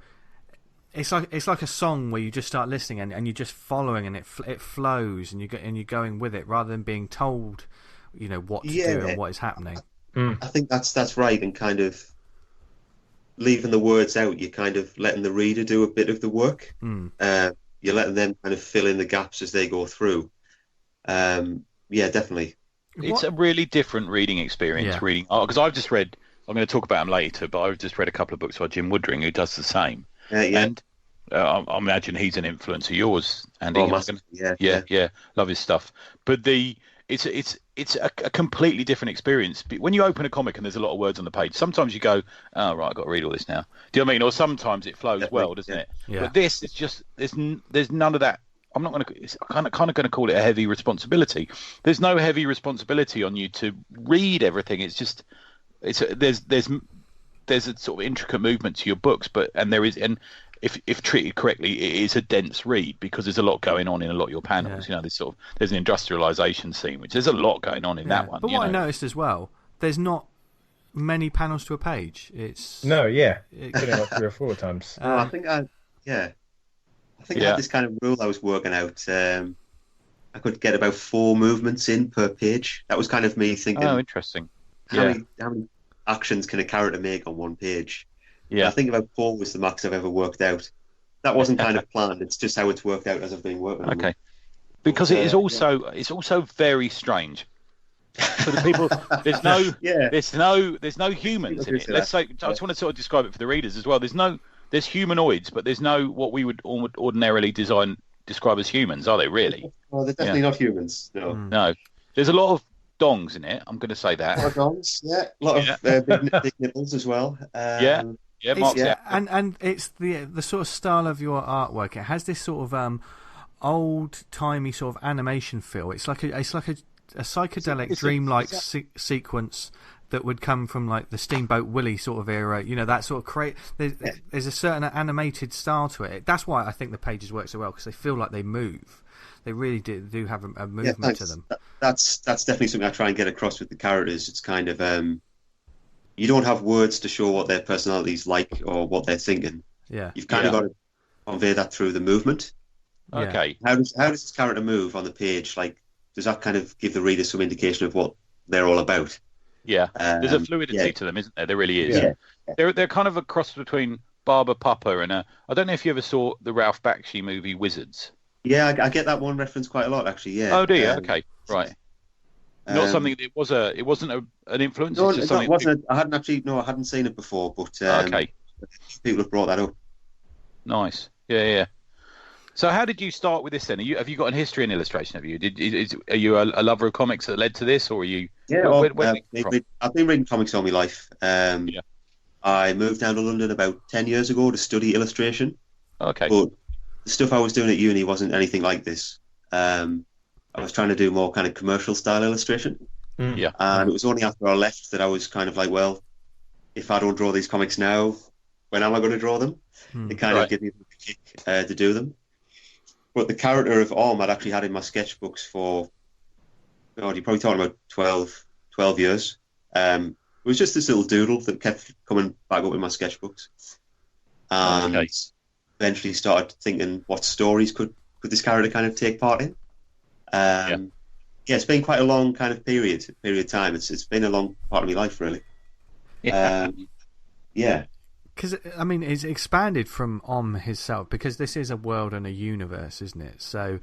song where you just start listening and you're just following and it flows and you're going with it rather than being told, what to do and what is happening. I think that's right, and kind of leaving the words out, you're kind of letting the reader do a bit of the work. You're letting them kind of fill in the gaps as they go through. Yeah, definitely. It's a really different reading experience. Reading because I've just read. I'm going to talk about him later, but I've just read a couple of books by Jim Woodring, who does the same. And I imagine he's an influence of yours, Andy. Yeah, love his stuff. But it's a completely different experience. When you open a comic and there's a lot of words on the page, sometimes you go, "Oh right, I've got to read all this now." Do you know what I mean? Or sometimes it flows well, doesn't it? Yeah. But this is just there's none of that. I'm not going to. It's kind of going to call it a heavy responsibility. There's no heavy responsibility on you to read everything. It's just there's a sort of intricate movement to your books, if treated correctly, it is a dense read because there's a lot going on in a lot of your panels. There's an industrialization scene, which there's a lot going on in that one. But what I noticed as well, there's not many panels to a page. It's getting like 3 or 4 times. I think I had this kind of rule I was working out. I could get about 4 movements in per page. That was kind of me thinking. Oh, interesting. How many actions can a character make on one page? Yeah, I think about 4 was the max I've ever worked out. That wasn't kind of planned. It's just how it's worked out as I've been working. Okay, because it is also it's also very strange for the people. There's no humans in it. Let's say I just want to sort of describe it for the readers as well. There's humanoids, but there's no what we would ordinarily describe as humans, are they really? Well, they're definitely not humans. No. There's a lot of dongs in it. I'm going to say that. A lot of dongs, a lot of big nipples as well. And it's the sort of style of your artwork. It has this sort of old timey sort of animation feel. It's like a psychedelic dreamlike sequence that would come from like the Steamboat Willie sort of era. That sort of there's a certain animated style to it. That's why I think the pages work so well, because they feel like they move. They really do have a movement to them. That's definitely something I try and get across with the characters. It's kind of you don't have words to show what their personality's like or what they're thinking. Yeah, you've kind of got to convey that through the movement. Okay. How does this character move on the page? Like, does that kind of give the reader some indication of what they're all about? Yeah, there's a fluidity to them, isn't there? There really is. Yeah. They're kind of a cross between Barber Papa and I don't know if you ever saw the Ralph Bakshi movie Wizards. Yeah, I get that one reference quite a lot, actually. Yeah. Oh, do you? Okay, right. Not something. It wasn't an influence. No, it's just it wasn't. I hadn't seen it before, but okay. People have brought that up. Nice. Yeah. So, how did you start with this then? Have you got a history in illustration? Have you? Are you a lover of comics that led to this, or are you? Yeah, I've been reading comics all my life. I moved down to London about 10 years ago to study illustration. Okay. But the stuff I was doing at uni wasn't anything like this. I was trying to do more kind of commercial style illustration. Yeah. And it was only after I left that I was kind of like, well, if I don't draw these comics now, when am I going to draw them? It kind of gave me a kick to do them. But the character of Orm I'd actually had in my sketchbooks for, you're probably talking about 12 years. It was just this little doodle that kept coming back up in my sketchbooks. And eventually started thinking, what stories could this character kind of take part in? Yeah, it's been quite a long kind of period of time. It's been a long part of my life, really. Yeah. Because, I mean, it's expanded from himself, because this is a world and a universe, isn't it? So,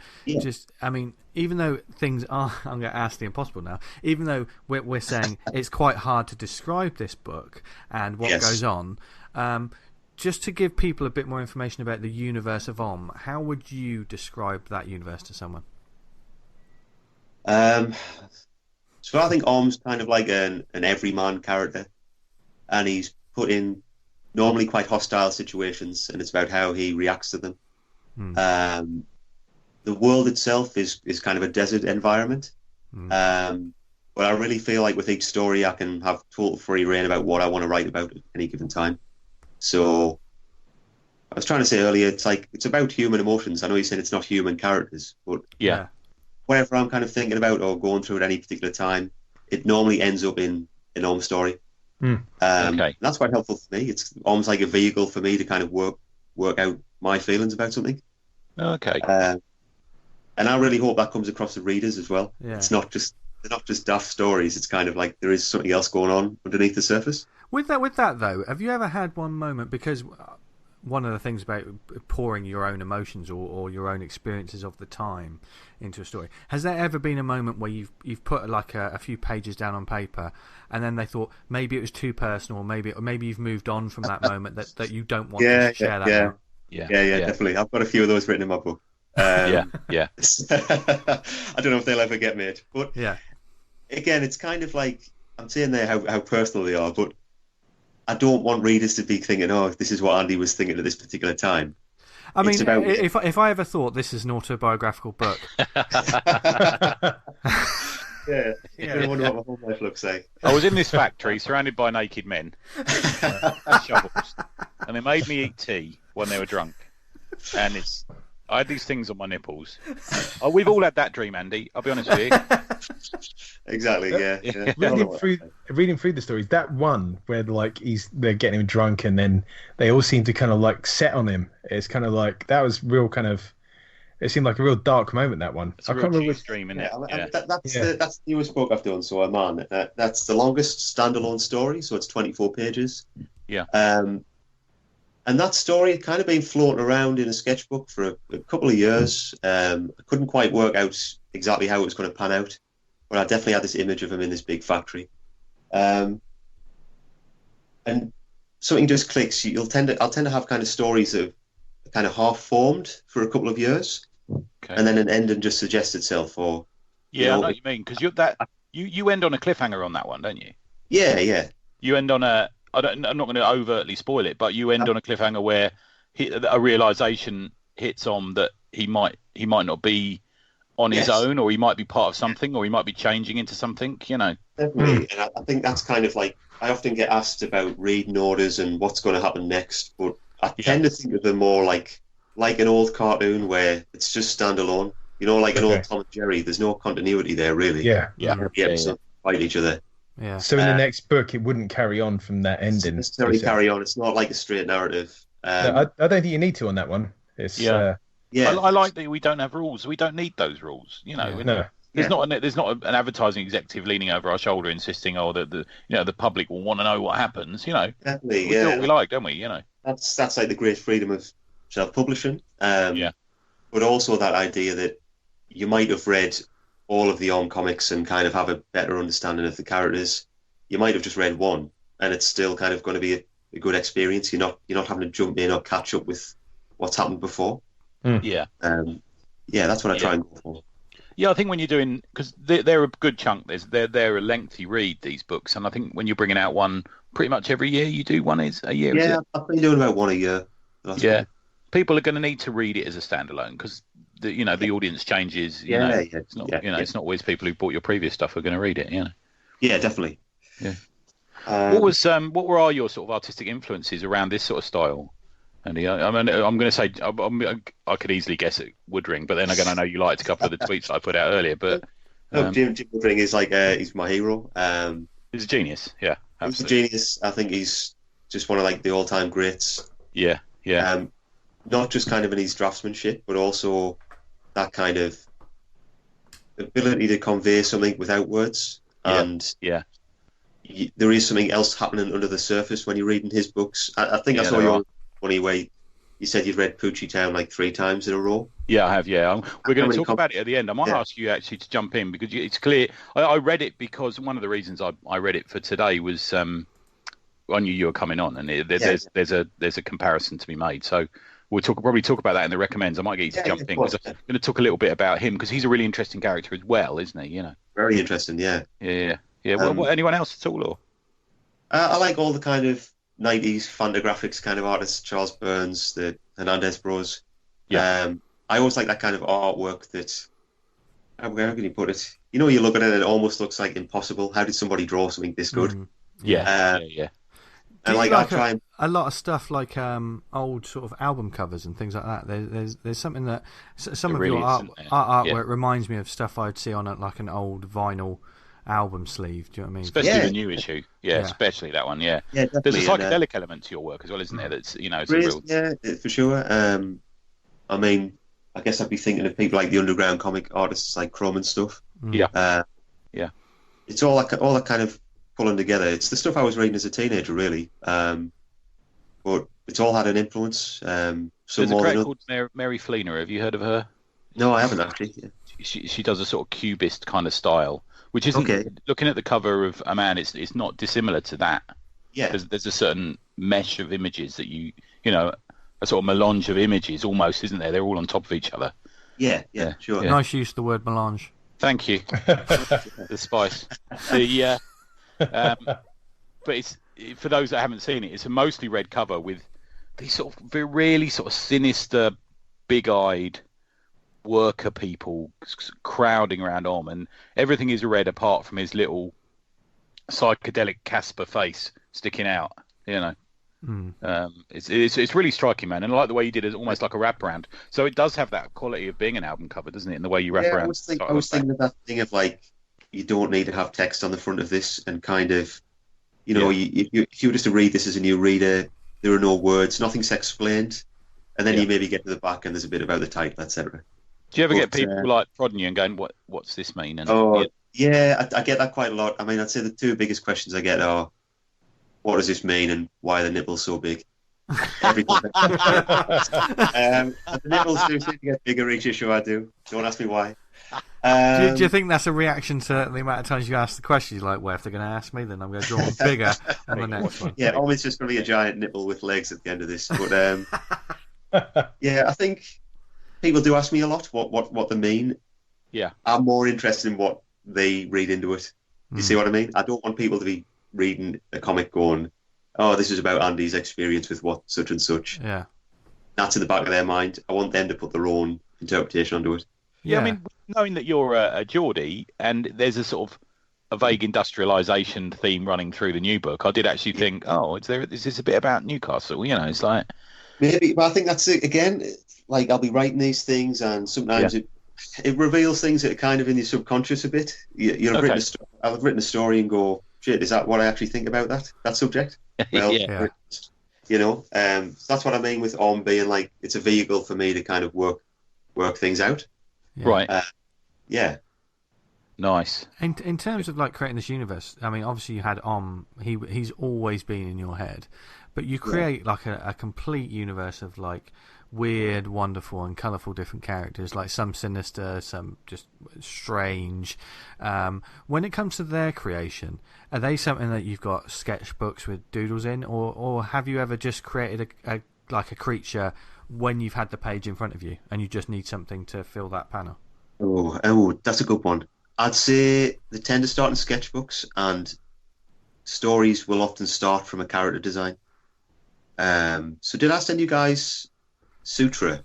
I mean, even though things are, I'm going to ask the impossible now, even though we're saying it's quite hard to describe this book and what goes on, just to give people a bit more information about the universe of how would you describe that universe to someone? So I think Om's kind of like an everyman character, and he's put in normally quite hostile situations, and it's about how he reacts to them. The world itself is kind of a desert environment, but I really feel like with each story I can have total free reign about what I want to write about at any given time. So I was trying to say earlier, it's about human emotions. I know you said it's not human characters, but whatever I'm kind of thinking about or going through at any particular time, it normally ends up in an Om story. That's quite helpful for me. Om's like a vehicle for me to kind of work out my feelings about something. And I really hope that comes across to readers as well. They're not just daft stories. It's kind of like there is something else going on underneath the surface. With that though, have you ever had one moment, because one of the things about pouring your own emotions or your own experiences of the time into a story, has there ever been a moment where you've put like a few pages down on paper, and then they thought maybe it was too personal, or maybe you've moved on from that moment that you don't want to share that now? Yeah, definitely. I've got a few of those written in my book. I don't know if they'll ever get made, but again, it's kind of like I'm saying there how personal they are, but I don't want readers to be thinking, oh, this is what Andy was thinking at this particular time. I mean, if I ever thought this is an autobiographical book, I wonder what my whole life looks like. I was in this factory surrounded by naked men, shovels, and they made me eat tea when they were drunk, and I had these things on my nipples. We've all had that dream, Andy. I'll be honest with you. Exactly. Yeah. Reading through the stories, that one where they're getting him drunk, and then they all seem to kind of like set on him. It's kind of like that was real kind of. It seemed like a real dark moment. That one. It's I can't remember which dream, isn't it? That's the newest book I've done. So man, that's the longest standalone story. So it's 24 pages. Yeah. And that story had kind of been floating around in a sketchbook for a couple of years. I couldn't quite work out exactly how it was going to pan out, but I definitely had this image of him in this big factory. And something just clicks. I'll tend to have kind of stories that are kind of half formed for a couple of years, and then an ending just suggests itself. Or I know what you mean, because you end on a cliffhanger on that one, don't you? Yeah. You end on a. I'm not going to overtly spoil it, but you end on a cliffhanger where a realization hits on that he might not be on his own, or he might be part of something, or he might be changing into something. Definitely, and I think that's kind of like I often get asked about reading orders and what's going to happen next, but I tend to think of them more like an old cartoon where it's just standalone. Like an old Tom and Jerry. There's no continuity there, really. Every episode fight each other. Yeah. So in the next book, it wouldn't carry on from that ending. It's necessarily carry on. It's not like a straight narrative. I don't think you need to on that one. It's, I like that we don't have rules. We don't need those rules. No. There's not an advertising executive leaning over our shoulder insisting, the public will want to know what happens. Definitely, we do what we like, don't we? That's like the great freedom of self-publishing. But also that idea that you might have read all of the Om comics and kind of have a better understanding of the characters. You might have just read one, and it's still kind of going to be a good experience. You're not having to jump in or catch up with what's happened before. Yeah. That's what I try and go for. Yeah, I think when you're doing, because they're a good chunk. They're a lengthy read, these books, and I think when you're bringing out one pretty much every year, you do one a year. Yeah, I've been doing about one a year. People are going to need to read it as a standalone because the audience changes. It's not it's not always people who bought your previous stuff who are going to read it. Yeah, definitely. Yeah. What were your sort of artistic influences around this sort of style? Andy, I'm going to say I could easily guess at Woodring, but then again, I know you liked a couple of the tweets that I put out earlier. But Jim Woodring is he's my hero. He's a genius. Yeah, absolutely. He's a genius. I think he's just one of the all-time greats. Yeah. not just kind of in his draftsmanship, but also that kind of ability to convey something without words. And there is something else happening under the surface when you're reading his books. I think I saw your funny way. You said you've read Poochytown like 3 times in a row. Yeah, I have. Yeah, we're going to talk about it at the end. I might ask you actually to jump in because it's clear. I read it because one of the reasons I read it for today was I knew you were coming on, and there's a comparison to be made. So we'll probably talk about that in the recommends. I might get you to jump in because I'm going to talk a little bit about him because he's a really interesting character as well, isn't he? You know, very interesting. Yeah. Anyone else at all? Or I like all the kind of 90s Fantagraphics kind of artists, Charles Burns, the Hernandez Bros. I always like that kind of artwork that, how can you put it? You know, you look at it, it almost looks like impossible. How did somebody draw something this good? And like I try a lot of stuff like old sort of album covers and things like that. There's something that some of your artwork reminds me of stuff I'd see on like an old vinyl album sleeve. Do you know what I mean? Especially the new issue. Especially that one. Yeah. There's a psychedelic element to your work as well, isn't there? That's it's a real... Yeah, for sure. I mean, I guess I'd be thinking of people like the underground comic artists like Crumb and stuff. It's all that kind of pulling together. It's the stuff I was reading as a teenager, really. But it's all had an influence. There's a character called Mary Fleener. Have you heard of her? No, I haven't actually. Yeah. She does a sort of cubist kind of style, which isn't looking at the cover of A Man. It's not dissimilar to that. Yeah. There's a certain mesh of images that you know, a sort of melange of images almost, isn't there? They're all on top of each other. Yeah, sure. Yeah. Nice use of the word melange. Thank you. The spice. But it's for those that haven't seen it. It's a mostly red cover with these sort of really sort of sinister, big-eyed worker people crowding around Om, and everything is red apart from his little psychedelic Casper face sticking out. You know. It's really striking, man, and I like the way you did it, almost like a wraparound. So it does have that quality of being an album cover, doesn't it? In the way you wrap around. I was thinking of that thing of like, you don't need to have text on the front of this, and kind of, you know, if you were just to read this as a new reader, there are no words, nothing's explained, and then you maybe get to the back and there's a bit about the title, etc. Do you ever get people like prodding you and going, "What's this mean?" And I get that quite a lot. I mean, I'd say the 2 biggest questions I get are, what does this mean, and why are the nipples so big? Every time. The nipples do seem to get bigger each issue I do. Don't ask me why. Do you think that's a reaction to the amount of times you ask the questions? You're like, well, if they're going to ask me, then I'm going to draw them bigger on the next one. Yeah, always just going to be a giant nipple with legs at the end of this. But I think people do ask me a lot what they mean. Yeah. I'm more interested in what they read into it. You see what I mean? I don't want people to be reading a comic going, oh, this is about Andy's experience with what such and such. Yeah. That's in the back of their mind. I want them to put their own interpretation onto it. Yeah, I mean, knowing that you're a Geordie and there's a sort of a vague industrialisation theme running through the new book, I did actually think, is this a bit about Newcastle? You know, it's like... Maybe, but I think that's it. Again, like, I'll be writing these things and sometimes it reveals things that are kind of in your subconscious a bit. I've written a story and go, shit, is that what I actually think about that subject? Well, you know, that's what I mean with Om being like, it's a vehicle for me to kind of work things out. Yeah. Right. Nice. In terms of like creating this universe, I mean, obviously you had Om. He's always been in your head, but you create like a complete universe of like weird, wonderful, and colourful different characters. Like some sinister, some just strange. When it comes to their creation, are they something that you've got sketchbooks with doodles in, or have you ever just created a creature when you've had the page in front of you and you just need something to fill that panel? Oh, that's a good one. I'd say they tend to start in sketchbooks, and stories will often start from a character design. So did I send you guys Sutra?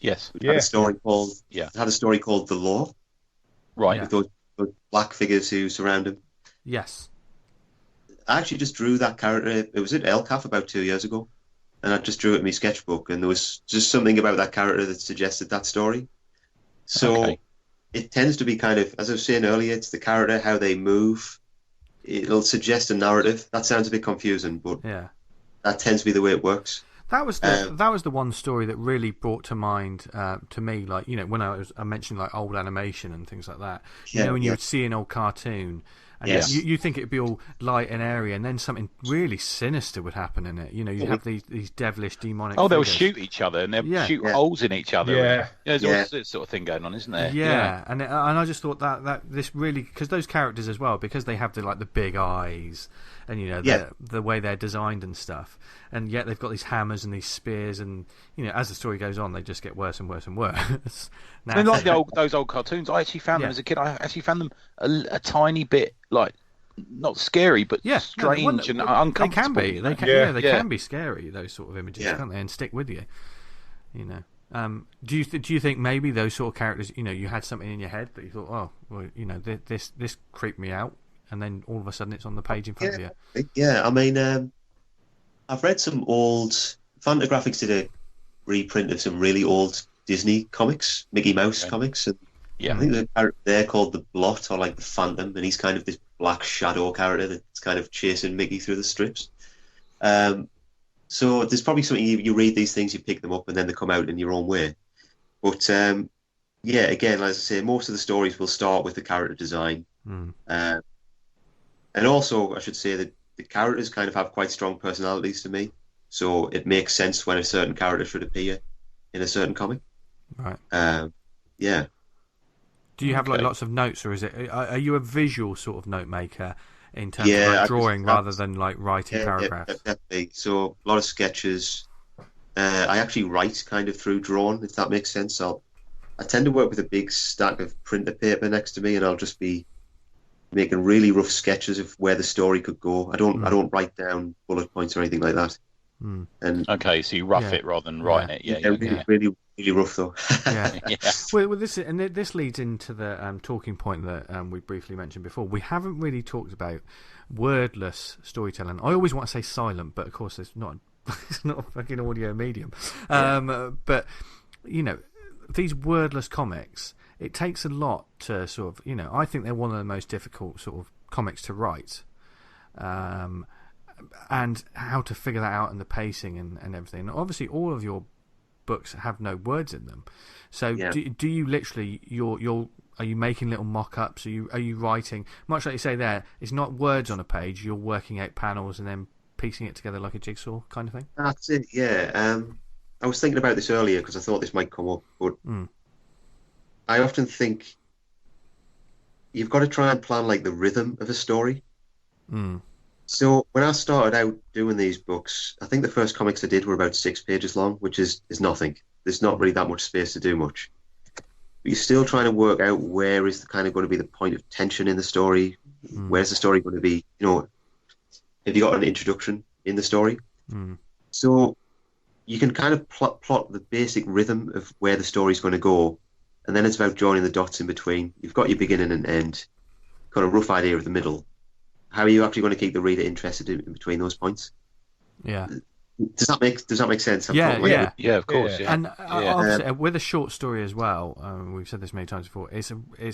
Yes. Had a story called The Law. Right. With those black figures who surround him. Yes. I actually just drew that character. It was at ELCAF about 2 years ago. And I just drew it in my sketchbook, and there was just something about that character that suggested that story. So it tends to be kind of, as I was saying earlier, it's the character, how they move. It'll suggest a narrative. That sounds a bit confusing, but that tends to be the way it works. That was the one story that really brought to mind to me, like, you know, when I mentioned like old animation and things like that. You know, when you would see an old cartoon, and you think it'd be all light and airy, and then something really sinister would happen in it. You know, you'd have these devilish, demonic. Oh, they'll figures. shoot each other and they'll shoot holes in each other. Yeah, there's all this sort of thing going on, isn't there? Yeah. And I just thought that this really, because those characters as well, because they have the big eyes, and you know the way they're designed and stuff, and yet they've got these hammers and these spears, and you know, as the story goes on, they just get worse and worse and worse. And like those old cartoons, I actually found them as a kid. I actually found them a tiny bit like not scary, but strange and uncomfortable. They can be scary. Those sort of images, can't they? And stick with you. You know. Do you think maybe those sort of characters, you know, you had something in your head that you thought, oh, well, you know, this creeped me out, and then all of a sudden it's on the page in front of you? Yeah, I mean, I've read some old Fantagraphics did a reprint of some really old Disney comics, Mickey Mouse comics, and I think the character there called the Blot, or like the Phantom, and he's kind of this black shadow character that's kind of chasing Mickey through the strips. So there's probably something you read these things, you pick them up, and then they come out in your own way. But again, as I say, most of the stories will start with the character design, and also I should say that the characters kind of have quite strong personalities to me, so it makes sense when a certain character should appear in a certain comic. Right. Do you have like lots of notes, or are you a visual sort of note maker in terms of like drawing rather than like writing paragraphs? Definitely. So a lot of sketches. I actually write kind of through drawing, if that makes sense. I tend to work with a big stack of printer paper next to me, and I'll just be making really rough sketches of where the story could go. I don't write down bullet points or anything like that. And so you rough it rather than writing it. Really rough though. Well, this leads into the talking point that we briefly mentioned before. We haven't really talked about wordless storytelling. I always want to say silent, but of course it's not a fucking audio medium. But you know, these wordless comics, it takes a lot to sort of, you know, I think they're one of the most difficult sort of comics to write. And how to figure that out, and the pacing and everything. And obviously, all of your books have no words in them. So, do you literally are you making little mock-ups? Are you writing, much like you say there? It's not words on a page. You're working out panels and then piecing it together like a jigsaw kind of thing. That's it. Yeah. I was thinking about this earlier because I thought this might come up, but I often think you've got to try and plan like the rhythm of a story. So when I started out doing these books, I think the first comics I did were about 6 pages long, which is nothing. There's not really that much space to do much. But you're still trying to work out where is kind of going to be the point of tension in the story. Where's the story going to be? You know, have you got an introduction in the story? So you can kind of plot the basic rhythm of where the story's going to go, and then it's about joining the dots in between. You've got your beginning and end, got a rough idea of the middle. How are you actually going to keep the reader interested in between those points? Yeah. Does that make sense? Yeah, of course. Yeah. And obviously, with a short story as well, we've said this many times before. It's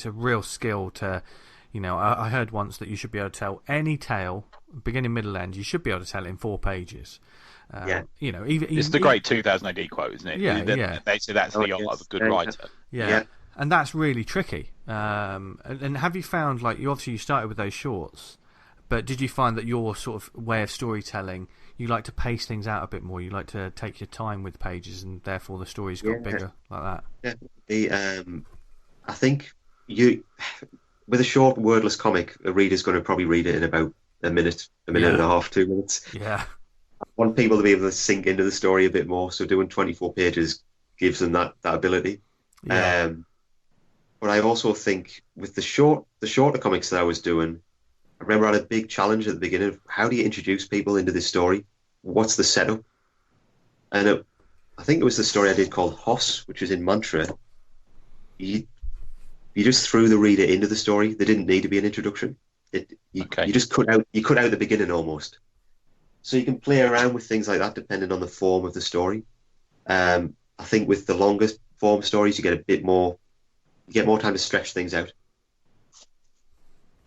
a real skill to, you know. I heard once that you should be able to tell any tale, beginning, middle, end. You should be able to tell it in 4 pages. You know, it's the great 2000 AD quote, isn't it? They say that's the art of a good writer. Yeah. And that's really tricky. And have you found, like, you started with those shorts? But did you find that your sort of way of storytelling, you like to pace things out a bit more? You like to take your time with pages, and therefore the stories got bigger like that? Yeah. I think with a short wordless comic, a reader's going to probably read it in about a minute and a half, 2 minutes. Yeah. I want people to be able to sink into the story a bit more, so doing 24 pages gives them that ability. Yeah. But I also think with the shorter comics that I was doing, I remember I had a big challenge at the beginning of how do you introduce people into this story? What's the setup? And I think it was the story I did called Hoss, which was in Mantra. You just threw the reader into the story. There didn't need to be an introduction. You just cut out the beginning almost. So you can play around with things like that depending on the form of the story. I think with the longer form stories, you get more time to stretch things out.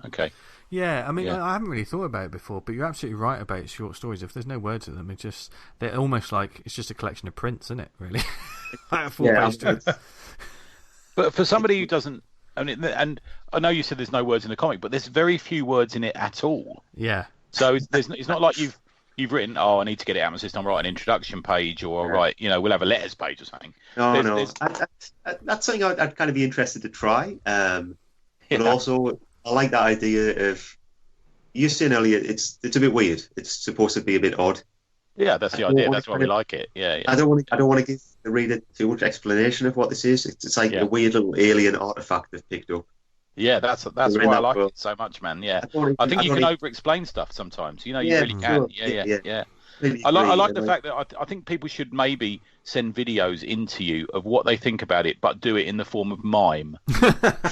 Okay. Yeah, I mean, I haven't really thought about it before, but you're absolutely right about short stories. If there's no words in them, they're almost like it's just a collection of prints, isn't it? Really, like But for somebody who doesn't, I mean, and I know you said there's no words in the comic, but there's very few words in it at all. Yeah. So it's not like you've written, I need to get it out of my system. I'll write an introduction page, or I'll write, we'll have a letters page or something. No. That's something I'd kind of be interested to try. But also, I like that idea of, you were saying earlier, it's a bit weird. It's supposed to be a bit odd. Yeah, that's the idea. That's why we like it. Yeah. I don't want to give the reader too much explanation of what this is. It's like a weird little alien artifact they've picked up. Yeah, that's why I like it so much, man. Yeah, I think you can over-explain stuff sometimes. You really can. Sure. Yeah. I like the fact that I think people should maybe send videos into you of what they think about it, but do it in the form of mime.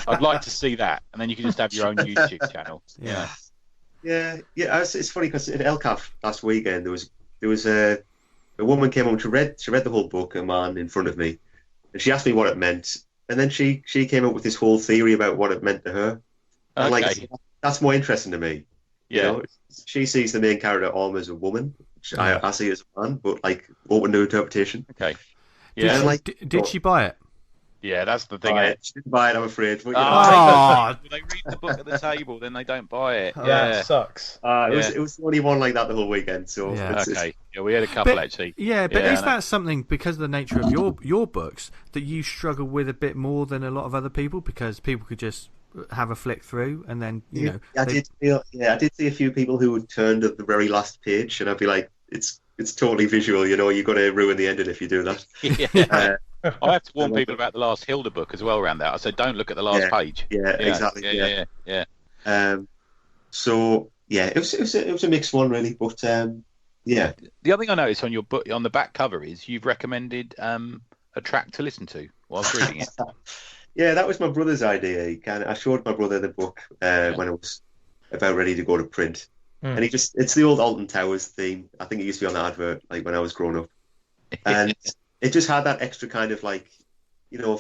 I'd like to see that, and then you can just have your own YouTube channel. Yeah. It's funny because at ELCAF last weekend there was a woman came on. She read the whole book, a man in front of me, and she asked me what it meant, and then she came up with this whole theory about what it meant to her. And that's more interesting to me. Yeah, she sees the main character Alma as a woman. I see it as a man, but open to interpretation. Okay. Yeah. Did she buy it? Yeah, that's the thing. She didn't buy it, I'm afraid. But, they read the book at the table, then they don't buy it. That sucks. It was the only one like that the whole weekend. So we had a couple actually. Yeah, but is that something, because of the nature of your books, that you struggle with a bit more than a lot of other people, because people could just have a flick through and then I did see a few people who would turn to the very last page, and I'd be like, it's totally visual, you've got to ruin the ending if you do that. I have to warn people about the last Hilda book as well around that. I said, don't look at the last page. Yeah, exactly. Yeah. So it was a mixed one really, but The other thing I noticed on your book, on the back cover, is you've recommended a track to listen to whilst reading it. Yeah, that was my brother's idea. I showed my brother the book when it was about ready to go to print, and it's the old Alton Towers theme. I think it used to be on the advert when I was growing up, and it just had that extra kind of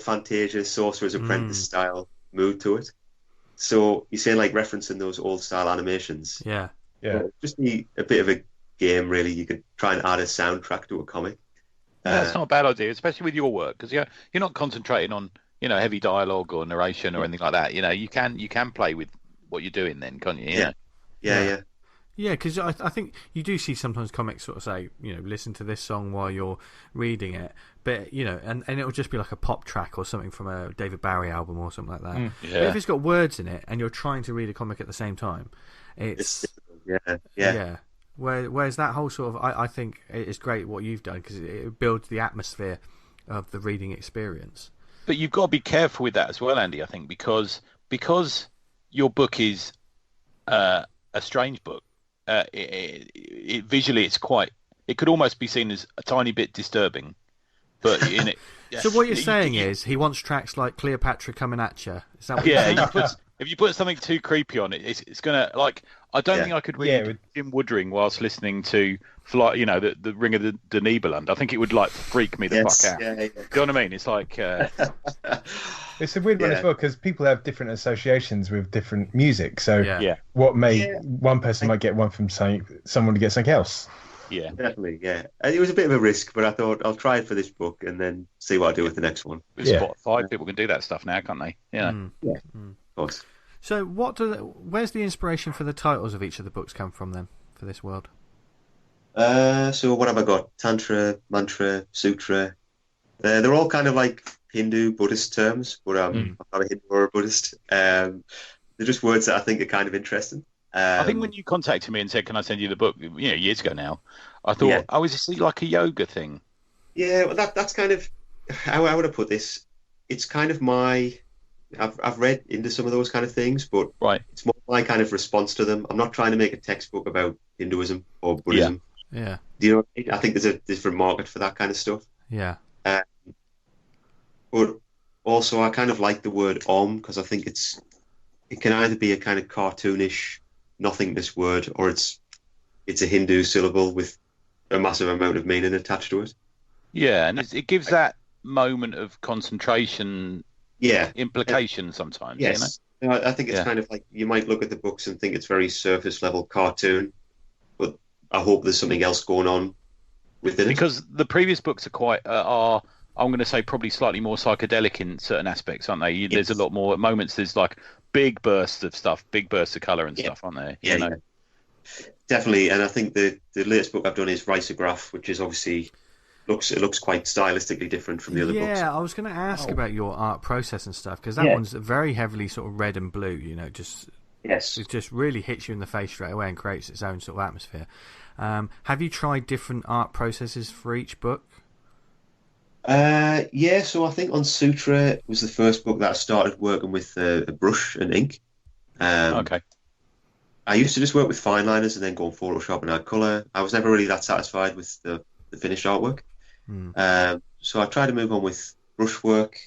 Fantasia, Sorcerer's Apprentice style mood to it. So you're saying referencing those old style animations. Yeah. Just be a bit of a game, really. You could try and add a soundtrack to a comic. That's not a bad idea, especially with your work, because you're not concentrating on heavy dialogue or narration or anything like that. You can play with what you're doing then, can't you? Yeah. Yeah, because I think you do see sometimes comics sort of say, listen to this song while you're reading it, but and it'll just be like a pop track or something from a David Bowie album or something like that. But if it's got words in it and you're trying to read a comic at the same time, it's yeah. Whereas that whole sort of, I think it's great what you've done, because it builds the atmosphere of the reading experience. But you've got to be careful with that as well, Andy, I think, because your book is a strange book. Visually, it could almost be seen as a tiny bit disturbing, but in it. So what you're saying is he wants tracks like Cleopatra Coming At You. Is that what you're saying? If you put something too creepy on it, it's gonna I don't think I could read Jim Woodring whilst listening to the Ring of the Nibelung. I think it would freak me the fuck out. Do you know what I mean? It's like it's a weird one as well, because people have different associations with different music. So one person might get one from someone to get something else. Yeah, definitely. Yeah, it was a bit of a risk, but I thought I'll try it for this book and then see what I do with the next one. With Spotify, people can do that stuff now, can't they? Yeah. Of course. So where's the inspiration for the titles of each of the books come from then, for this world? So what have I got? Tantra, Mantra, Sutra. They're all kind of like Hindu, Buddhist terms, but I'm not a Hindu or a Buddhist. They're just words that I think are kind of interesting. I think when you contacted me and said, "Can I send you the book?" Years ago now, I thought, is this like a yoga thing? Yeah, well, that's kind of how I would have put this. It's kind of I've read into some of those kind of things, but it's more my kind of response to them. I'm not trying to make a textbook about Hinduism or Buddhism. Yeah. Do you know what I mean? I think there's a different market for that kind of stuff. Yeah. But also, I kind of like the word Om, because I think it can either be a kind of cartoonish nothingness word, or it's a Hindu syllable with a massive amount of meaning attached to it. Yeah, and it gives that moment of concentration. Yeah. Implication sometimes. Yes. I think it's kind of like you might look at the books and think it's very surface level cartoon, but I hope there's something else going on within it. Because the previous books are quite I'm going to say probably slightly more psychedelic in certain aspects, aren't they? There's a lot more at moments. There's like big bursts of stuff, big bursts of colour and stuff, aren't there? Yeah, definitely. And I think the latest book I've done is Risograph, which is obviously looks quite stylistically different from the other books. Yeah, I was going to ask about your art process and stuff, because that one's very heavily sort of red and blue. It just really hits you in the face straight away and creates its own sort of atmosphere. Have you tried different art processes for each book? So I think on Sutra was the first book that I started working with a brush and ink. Okay. I used to just work with fine liners and then go on Photoshop and add colour. I was never really that satisfied with the finished artwork. So I tried to move on with brushwork.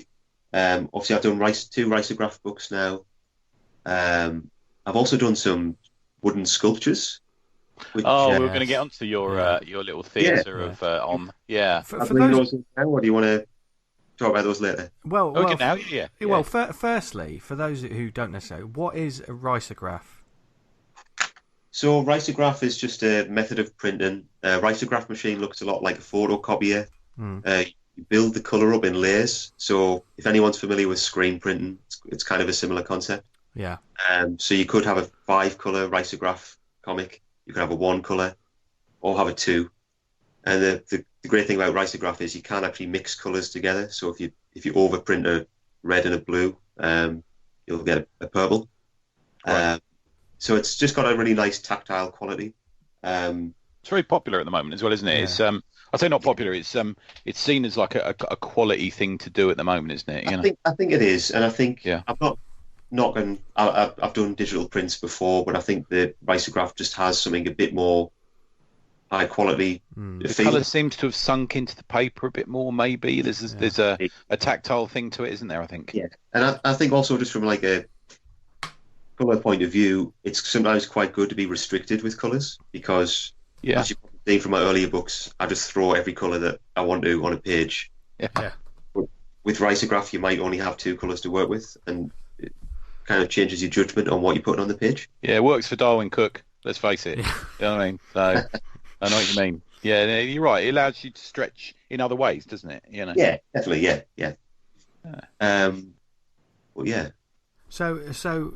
Obviously, I've done 2 risograph books now. I've also done some wooden sculptures. We're going to get onto your little theatre of For those, or do you want to talk about those later? Well, now, Well, firstly, for those who don't necessarily, what is a risograph? So, risograph is just a method of printing. A risograph machine looks a lot like a photocopier. You build the colour up in layers. So, if anyone's familiar with screen printing, it's kind of a similar concept. Yeah. So you could have a 5-colour risograph comic. You could have a 1-colour, or have a 2. And the great thing about risograph is you can actually mix colours together. So if you overprint a red and a blue, you'll get a purple. Right. So it's just got a really nice tactile quality. It's very popular at the moment as well, isn't it? Yeah. It's I'd say not popular. It's seen as like a quality thing to do at the moment, isn't it? I think it is, and I think I'm not going. I've done digital prints before, but I think the risograph just has something a bit more high quality. The colour seems to have sunk into the paper a bit more. Maybe there's a tactile thing to it, isn't there? I think. Yeah, and I think also just from like a colour point of view, it's sometimes quite good to be restricted with colours because, as you probably see from my earlier books, I just throw every colour that I want to on a page. Yeah. But with risograph, you might only have 2 colours to work with, and it kind of changes your judgment on what you put on the page. Yeah, it works for Darwin Cook. Let's face it. You know what I mean? So I know what you mean. Yeah, you're right. It allows you to stretch in other ways, doesn't it? Yeah, definitely. Yeah. Well, yeah. So.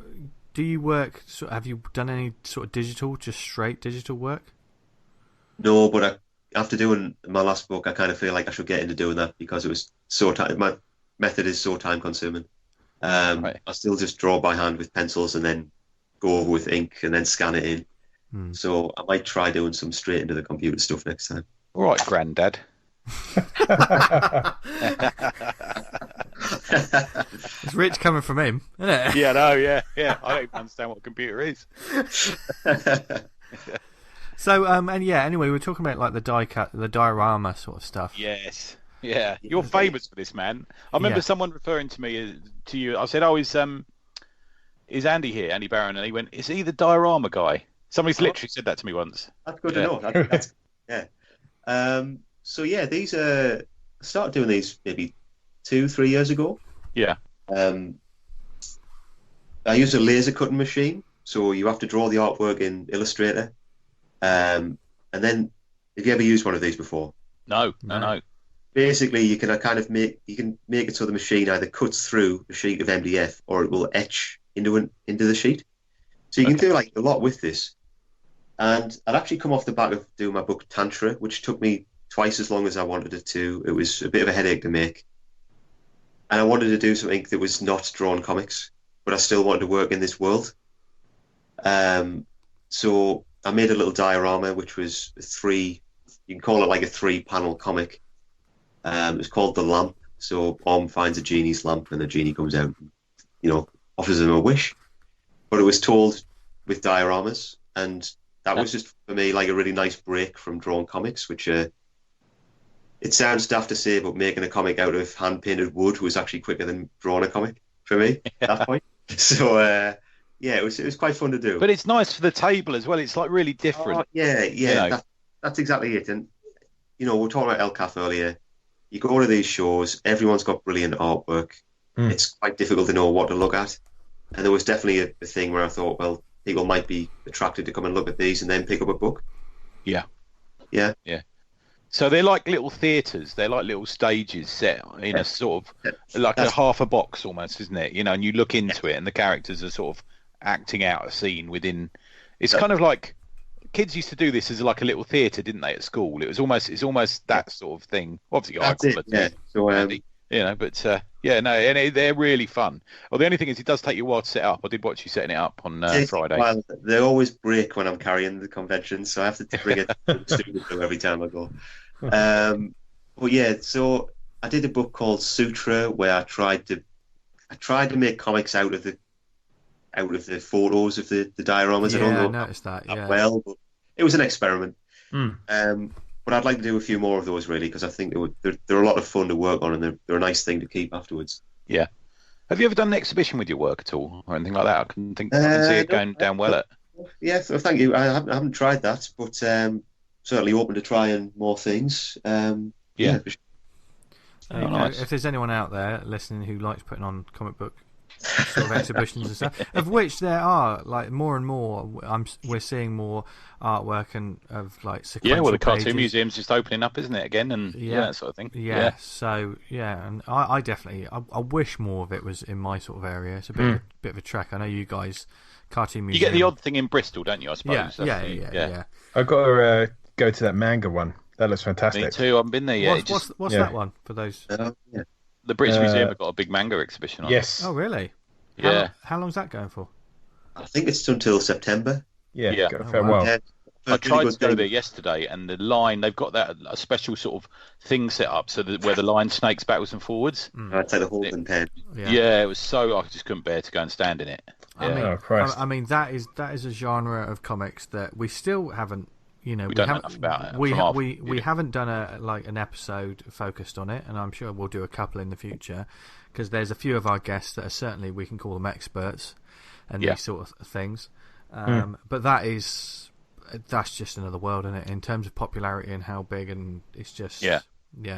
Do you work? Have you done any sort of digital, just straight digital work? No, but after doing my last book, I kind of feel like I should get into doing that because it was my method is so time consuming. I still just draw by hand with pencils and then go over with ink and then scan it in. So I might try doing some straight into the computer stuff next time. All right, Grandad. It's rich coming from him, isn't it? Yeah, no, yeah. I don't even understand what a computer is. So, anyway, we're talking about like the die cut, the diorama sort of stuff. Yes, yeah. You're famous for this, man. I remember someone referring to you. I said, "Oh, is Andy here, Andy Barron?" And he went, "Is he the diorama guy?" Somebody's literally said that to me once. That's good to know. Yeah. So yeah, these I started doing these maybe 2-3 years ago. Yeah. I use a laser cutting machine, so you have to draw the artwork in Illustrator. And then, have you ever used one of these before? No. Basically, you can make it so the machine either cuts through a sheet of MDF or it will etch into the sheet. So you can do like a lot with this. And I'd actually come off the back of doing my book Tantra, which took me twice as long as I wanted it to. It was a bit of a headache to make. And I wanted to do something that was not drawn comics, but I still wanted to work in this world. So I made a little diorama, which was you can call it like a 3-panel comic. It was called The Lamp. So Om finds a genie's lamp and the genie comes out and, offers him a wish. But it was told with dioramas. And that was just, for me, like a really nice break from drawn comics, which it sounds daft to say, but making a comic out of hand-painted wood was actually quicker than drawing a comic for me at that point. So, it was quite fun to do. But it's nice for the table as well. It's like really different. That's exactly it. And, we were talking about ELCAF earlier. You go to these shows, everyone's got brilliant artwork. It's quite difficult to know what to look at. And there was definitely a thing where I thought, well, people might be attracted to come and look at these and then pick up a book. Yeah. Yeah. Yeah. So they're like little theatres. They're like little stages set in a sort of like a half a box almost, isn't it? And you look into it, and the characters are sort of acting out a scene within. It's kind of like kids used to do this as like a little theatre, didn't they, at school? It's almost that sort of thing. Obviously, I call it. Yeah. So but and they're really fun. Well, the only thing is, it does take you a while to set up. I did watch you setting it up on Friday. Well, they always break when I'm carrying the convention, so I have to bring it to the studio every time I go. But yeah, so I did a book called Sutra where I tried to make comics out of the photos of the dioramas. Yeah, I don't know. I noticed that. Yeah. Well, but it was an experiment. But I'd like to do a few more of those, really, because I think they're a lot of fun to work on, and they're a nice thing to keep afterwards. Yeah. Have you ever done an exhibition with your work at all, or anything like that? I can see it going down well at. Yeah, so thank you. I haven't tried that, but certainly open to trying more things. Yeah. Nice. If there's anyone out there listening who likes putting on comic book sort of exhibitions and stuff, of which there are like more and more. We're seeing more artwork and of like sequential the cartoon pages. Museum's just opening up, isn't it, again? And that sort of thing. Yeah. So and I definitely I wish more of it was in my sort of area. It's a bit of a trek. I know you guys, cartoon museum. You get the odd thing in Bristol, don't you? I suppose. Yeah. I've got to go to that Manga one. That looks fantastic. Me too. I haven't been there yet. What's that one for those? The British Museum have got a big manga exhibition on. Yes. Oh, really? Yeah. How long's that going for? I think it's until September. Yeah. Got a fair while. Yeah. I tried to go there yesterday, and the line, they've got a special sort of thing set up so that where the line snakes backwards and forwards. I'd say the holding pen. Yeah, it was so I just couldn't bear to go and stand in it. Yeah. I mean that is a genre of comics that we still haven't. We don't know enough about it. We haven't done an episode focused on it, and I'm sure we'll do a couple in the future, because there's a few of our guests that are certainly, we can call them experts and these sort of things. But that's just another world, isn't it, in terms of popularity and how big, and it's just yeah.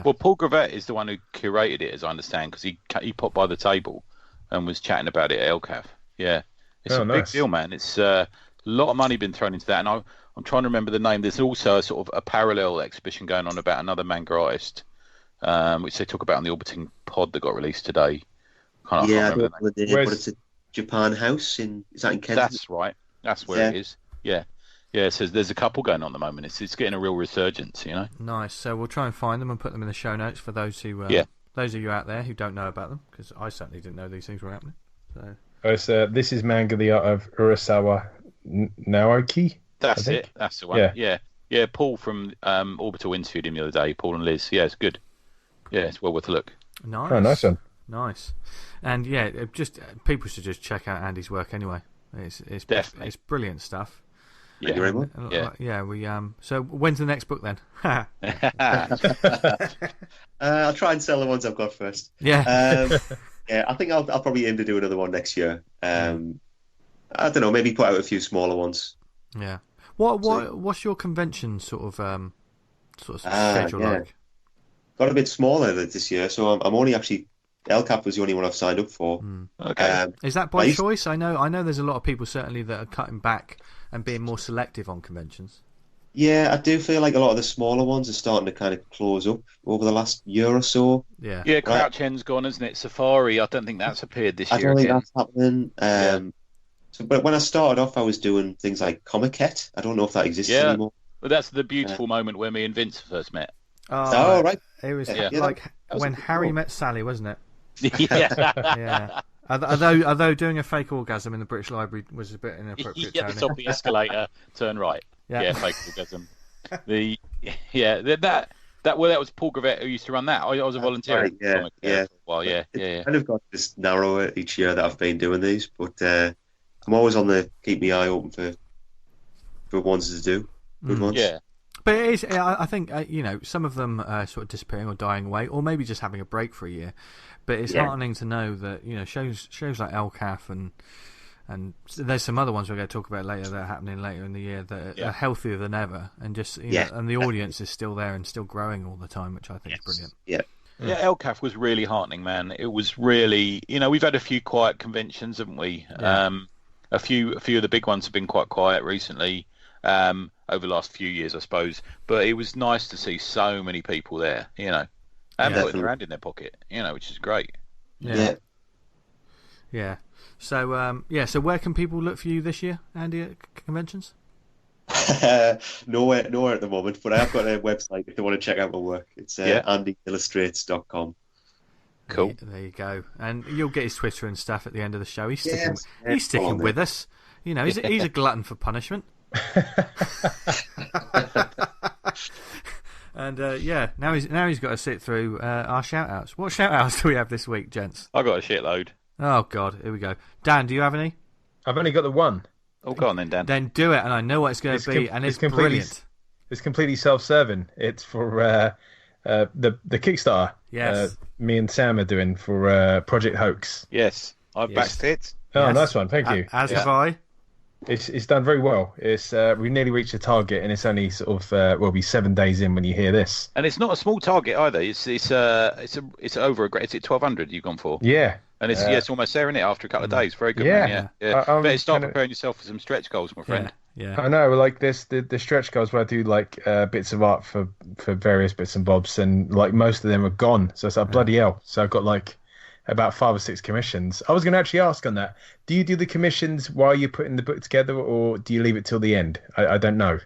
Well, Paul Gravett is the one who curated it, as I understand, because he popped by the table and was chatting about it at ELCAF. Yeah, it's a big deal, man. It's a lot of money been thrown into that, and I'm trying to remember the name. There's also a sort of a parallel exhibition going on about another manga artist, which they talk about on the Exhibitin pod that got released today. I can't remember the name. But it's a Japan House is that in Kent? That's right. That's where it is. Yeah. Yeah, it says there's a couple going on at the moment. It's getting a real resurgence, Nice. So we'll try and find them and put them in the show notes for those who those of you out there who don't know about them, because I certainly didn't know these things were happening. So this is Manga, the art of Urasawa Naoki. That's it. That's the one. Yeah. Paul from Orbital interviewed him the other day. Paul and Liz. Yeah, it's good. Yeah, it's well worth a look. Nice. Oh, nice one. Nice. And just people should just check out Andy's work anyway. It's definitely it's brilliant stuff. Yeah. Thank you very much. We so when's the next book then? I'll try and sell the ones I've got first. Yeah. I think I'll probably aim to do another one next year. I don't know, maybe put out a few smaller ones. Yeah. What's your convention sort of schedule like? Got a bit smaller this year, so I'm only actually ELCAF was the only one I've signed up for. Okay. Is that by choice? I know there's a lot of people certainly that are cutting back and being more selective on conventions. Yeah, I do feel like a lot of the smaller ones are starting to kind of close up over the last year or so. Yeah. Yeah, Crouch End's gone, isn't it? Safari, I don't think that's appeared this year. I don't think that's happening. But when I started off, I was doing things like Comiket. I don't know if that exists anymore. Well, that's the beautiful moment where me and Vince first met. Oh, right. It was like when Harry met Sally, wasn't it? Yeah. Yeah. Although doing a fake orgasm in the British Library was a bit inappropriate. Yeah, the top of the escalator, turn right. Yeah, fake orgasm. That was Paul Gravett who used to run that. I was a volunteer. Right, yeah. Well, yeah. Kind of got just narrower each year that I've been doing these, but I'm always on the keep my eye open for ones to do. Good ones. Yeah. But it is, I think, some of them are sort of disappearing or dying away, or maybe just having a break for a year. But it's heartening to know that, shows like ELCAF and there's some other ones we're going to talk about later that are happening later in the year that are healthier than ever, and just and the audience is still there and still growing all the time, which I think is brilliant. Yeah. Yeah, ELCAF was really heartening, man. It was really, we've had a few quiet conventions, haven't we? Yeah. A few of the big ones have been quite quiet recently, over the last few years, I suppose. But it was nice to see so many people there, and putting their hand in their pocket, which is great. Yeah. So, so where can people look for you this year, Andy, at conventions? Nowhere at the moment, but I have got a website if they want to check out my work. It's andyillustrates.com. Cool. There you go. And you'll get his Twitter and stuff at the end of the show. He's sticking with us. He's a glutton for punishment. And now he's got to sit through our shout-outs. What shout-outs do we have this week, gents? I got a shitload. Oh, God. Here we go. Dan, do you have any? I've only got the one. Oh, go on then, Dan. Then do it, and I know what it's going to be, and it's brilliant. It's completely self-serving. It's for the Kickstarter. Yes. Me and Sam are doing for Project Hoax. Yes, I've backed it. Oh, nice one. Thank you. As have I. It's done very well. It's we nearly reached the target, and it's only sort of will be 7 days in when you hear this. And it's not a small target either. It's over a great. It's at 1,200 you've gone for. Yeah. And it's almost there, isn't it? After a couple of days, very good. Yeah, man. Better start preparing yourself for some stretch goals, my friend. Yeah. I know. Like this, the stretch goals where I do like bits of art for various bits and bobs, and like most of them are gone. So it's like bloody hell. So I've got like about 5 or 6 commissions. I was going to actually ask on that. Do you do the commissions while you're putting the book together, or do you leave it till the end? I don't know.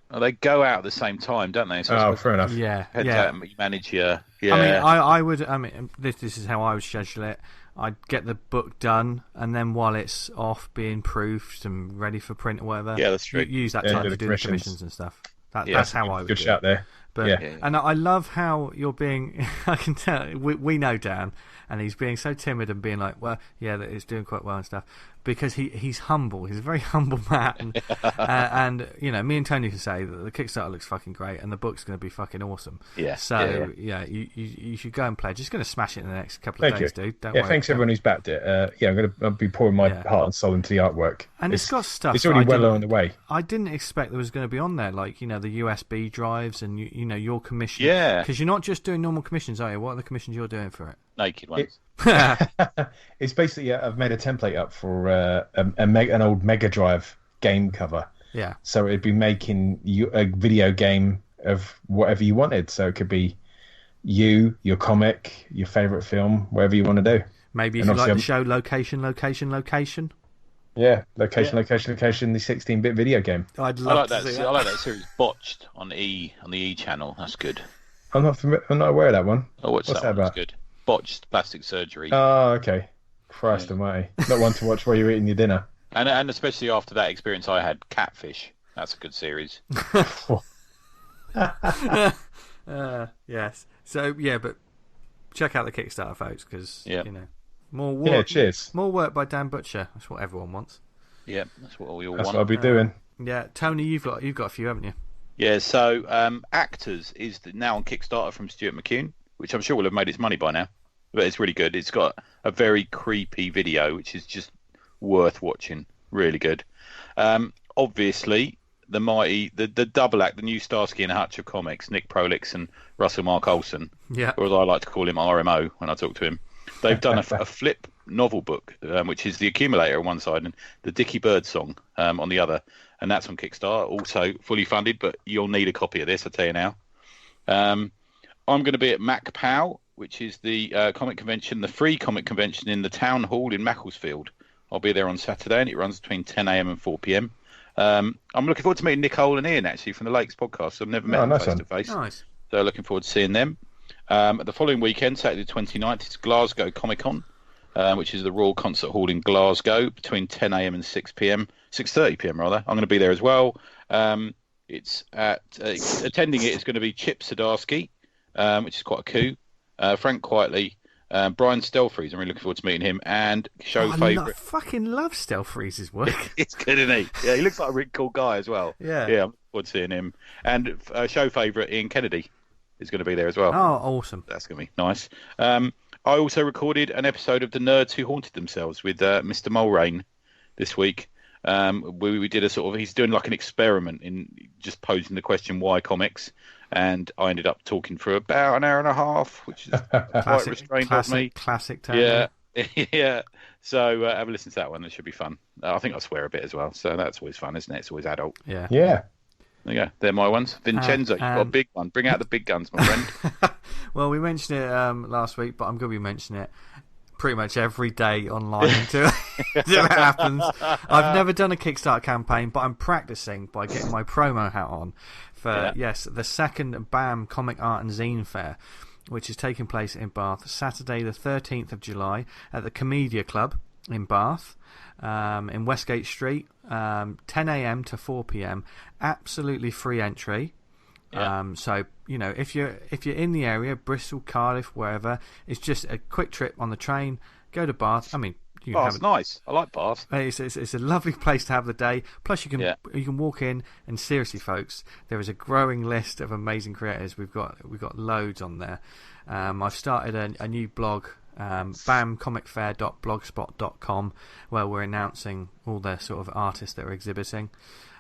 Well, they go out at the same time, don't they? So fair enough. Yeah. You manage your. Yeah. I mean, I would. I mean, this is how I would schedule it. I'd get the book done, and then while it's off being proofed and ready for print or whatever, that's true. Use that time to do the commissions and stuff. That's how I would do it. Good shout there. But and I love how you're being. I can tell we know Dan, and he's being so timid and being like, well, yeah, that it's doing quite well and stuff, because he's humble. He's a very humble man, and me and Tony can say that the Kickstarter looks fucking great, and the book's going to be fucking awesome. Yeah. So you should go and play. Just going to smash it in the next couple of days, dude. Don't worry. Thanks everyone who's backed it. I'll be pouring my heart and soul into the artwork. And it's got stuff. It's already well on the way. I didn't expect there was going to be on there, like the USB drives and your commission. Yeah. Because you're not just doing normal commissions, are you? What are the commissions you're doing for it? Naked ones. It's basically I've made a template up for an old Mega Drive game cover. Yeah. So it'd be making you a video game of whatever you wanted. So it could be your comic, your favorite film, whatever you want to do. Maybe if you like the show, location. Yeah, location. The 16-bit video game. I'd love to see that. I like that series, Botched on the E channel. That's good. I'm not aware of that one. Oh, what's that about? That's good. Botched plastic surgery. Oh, okay. Christ almighty. Not one to watch while you're eating your dinner. And especially after that experience I had, Catfish. That's a good series. Yes. So, but check out the Kickstarter, folks, because, more work. Yeah, cheers. More work by Dan Butcher. That's what everyone wants. Yeah, that's what we all want. That's what I'll be doing. Yeah. Tony, you've got a few, haven't you? Yeah, so Actors is now on Kickstarter from Stuart McCune, which I'm sure will have made its money by now. But it's really good. It's got a very creepy video, which is just worth watching. Really good. Obviously, the double act, the new Starsky and Hutch of comics, Nick Prolix and Russell Mark Olsen, or as I like to call him, RMO when I talk to him. They've done a flip novel book, which is The Accumulator on one side and the Dickie Bird Song on the other. And that's on Kickstarter, also fully funded, but you'll need a copy of this, I'll tell you now. I'm going to be at MacPow, which is the comic convention, the free comic convention in the town hall in Macclesfield. I'll be there on Saturday, and it runs between 10 a.m. and 4 p.m. I'm looking forward to meeting Nicole and Ian, actually, from the Lakes podcast. I've never met them face-to-face. Nice. So looking forward to seeing them. The following weekend, Saturday the 29th, it's Glasgow Comic-Con, which is the Royal Concert Hall in Glasgow, between 10 a.m. and 6:30 p.m. rather. I'm going to be there as well. It's attending it is going to be Chip Zdarsky, which is quite a coup. Frank Quitely, Brian Stelfreeze. I'm really looking forward to meeting him. And show favourite. I fucking love Stelfreeze's work. It's good, isn't he? Yeah, he looks like a really cool guy as well. Yeah. I'm looking forward to seeing him. And show favourite Ian Kennedy is going to be there as well. Oh, awesome. That's going to be nice. I also recorded an episode of The Nerds Who Haunted Themselves with Mr. Mulrain this week. We did a sort of, he's doing like an experiment in just posing the question, why comics? And I ended up talking for about an hour and a half, which is quite restrained of me. Classic time. Yeah. Yeah. So have a listen to that one. It should be fun. I think I swear a bit as well. So that's always fun, isn't it? It's always adult. Yeah. Yeah. There you go. They're my ones. Vincenzo, you've got a big one. Bring out the big guns, my friend. Well, we mentioned it last week, but I'm going to be mentioning it pretty much every day online until it happens. I've never done a Kickstarter campaign, but I'm practicing by getting my promo hat on for, the second BAM Comic Art and Zine Fair, which is taking place in Bath Saturday the 13th of July at the Comedia Club in Bath, in Westgate Street, 10 a.m. to 4 p.m. Absolutely free entry. So if you're in the area, Bristol, Cardiff, wherever, it's just a quick trip on the train. Go to Bath. I mean, Bath's nice. I like Bath. It's a lovely place to have the day. Plus, you can walk in, and seriously, folks, there is a growing list of amazing creators. We've got loads on there. I've started a new blog, bamcomicfair.blogspot.com, where we're announcing all the sort of artists that are exhibiting.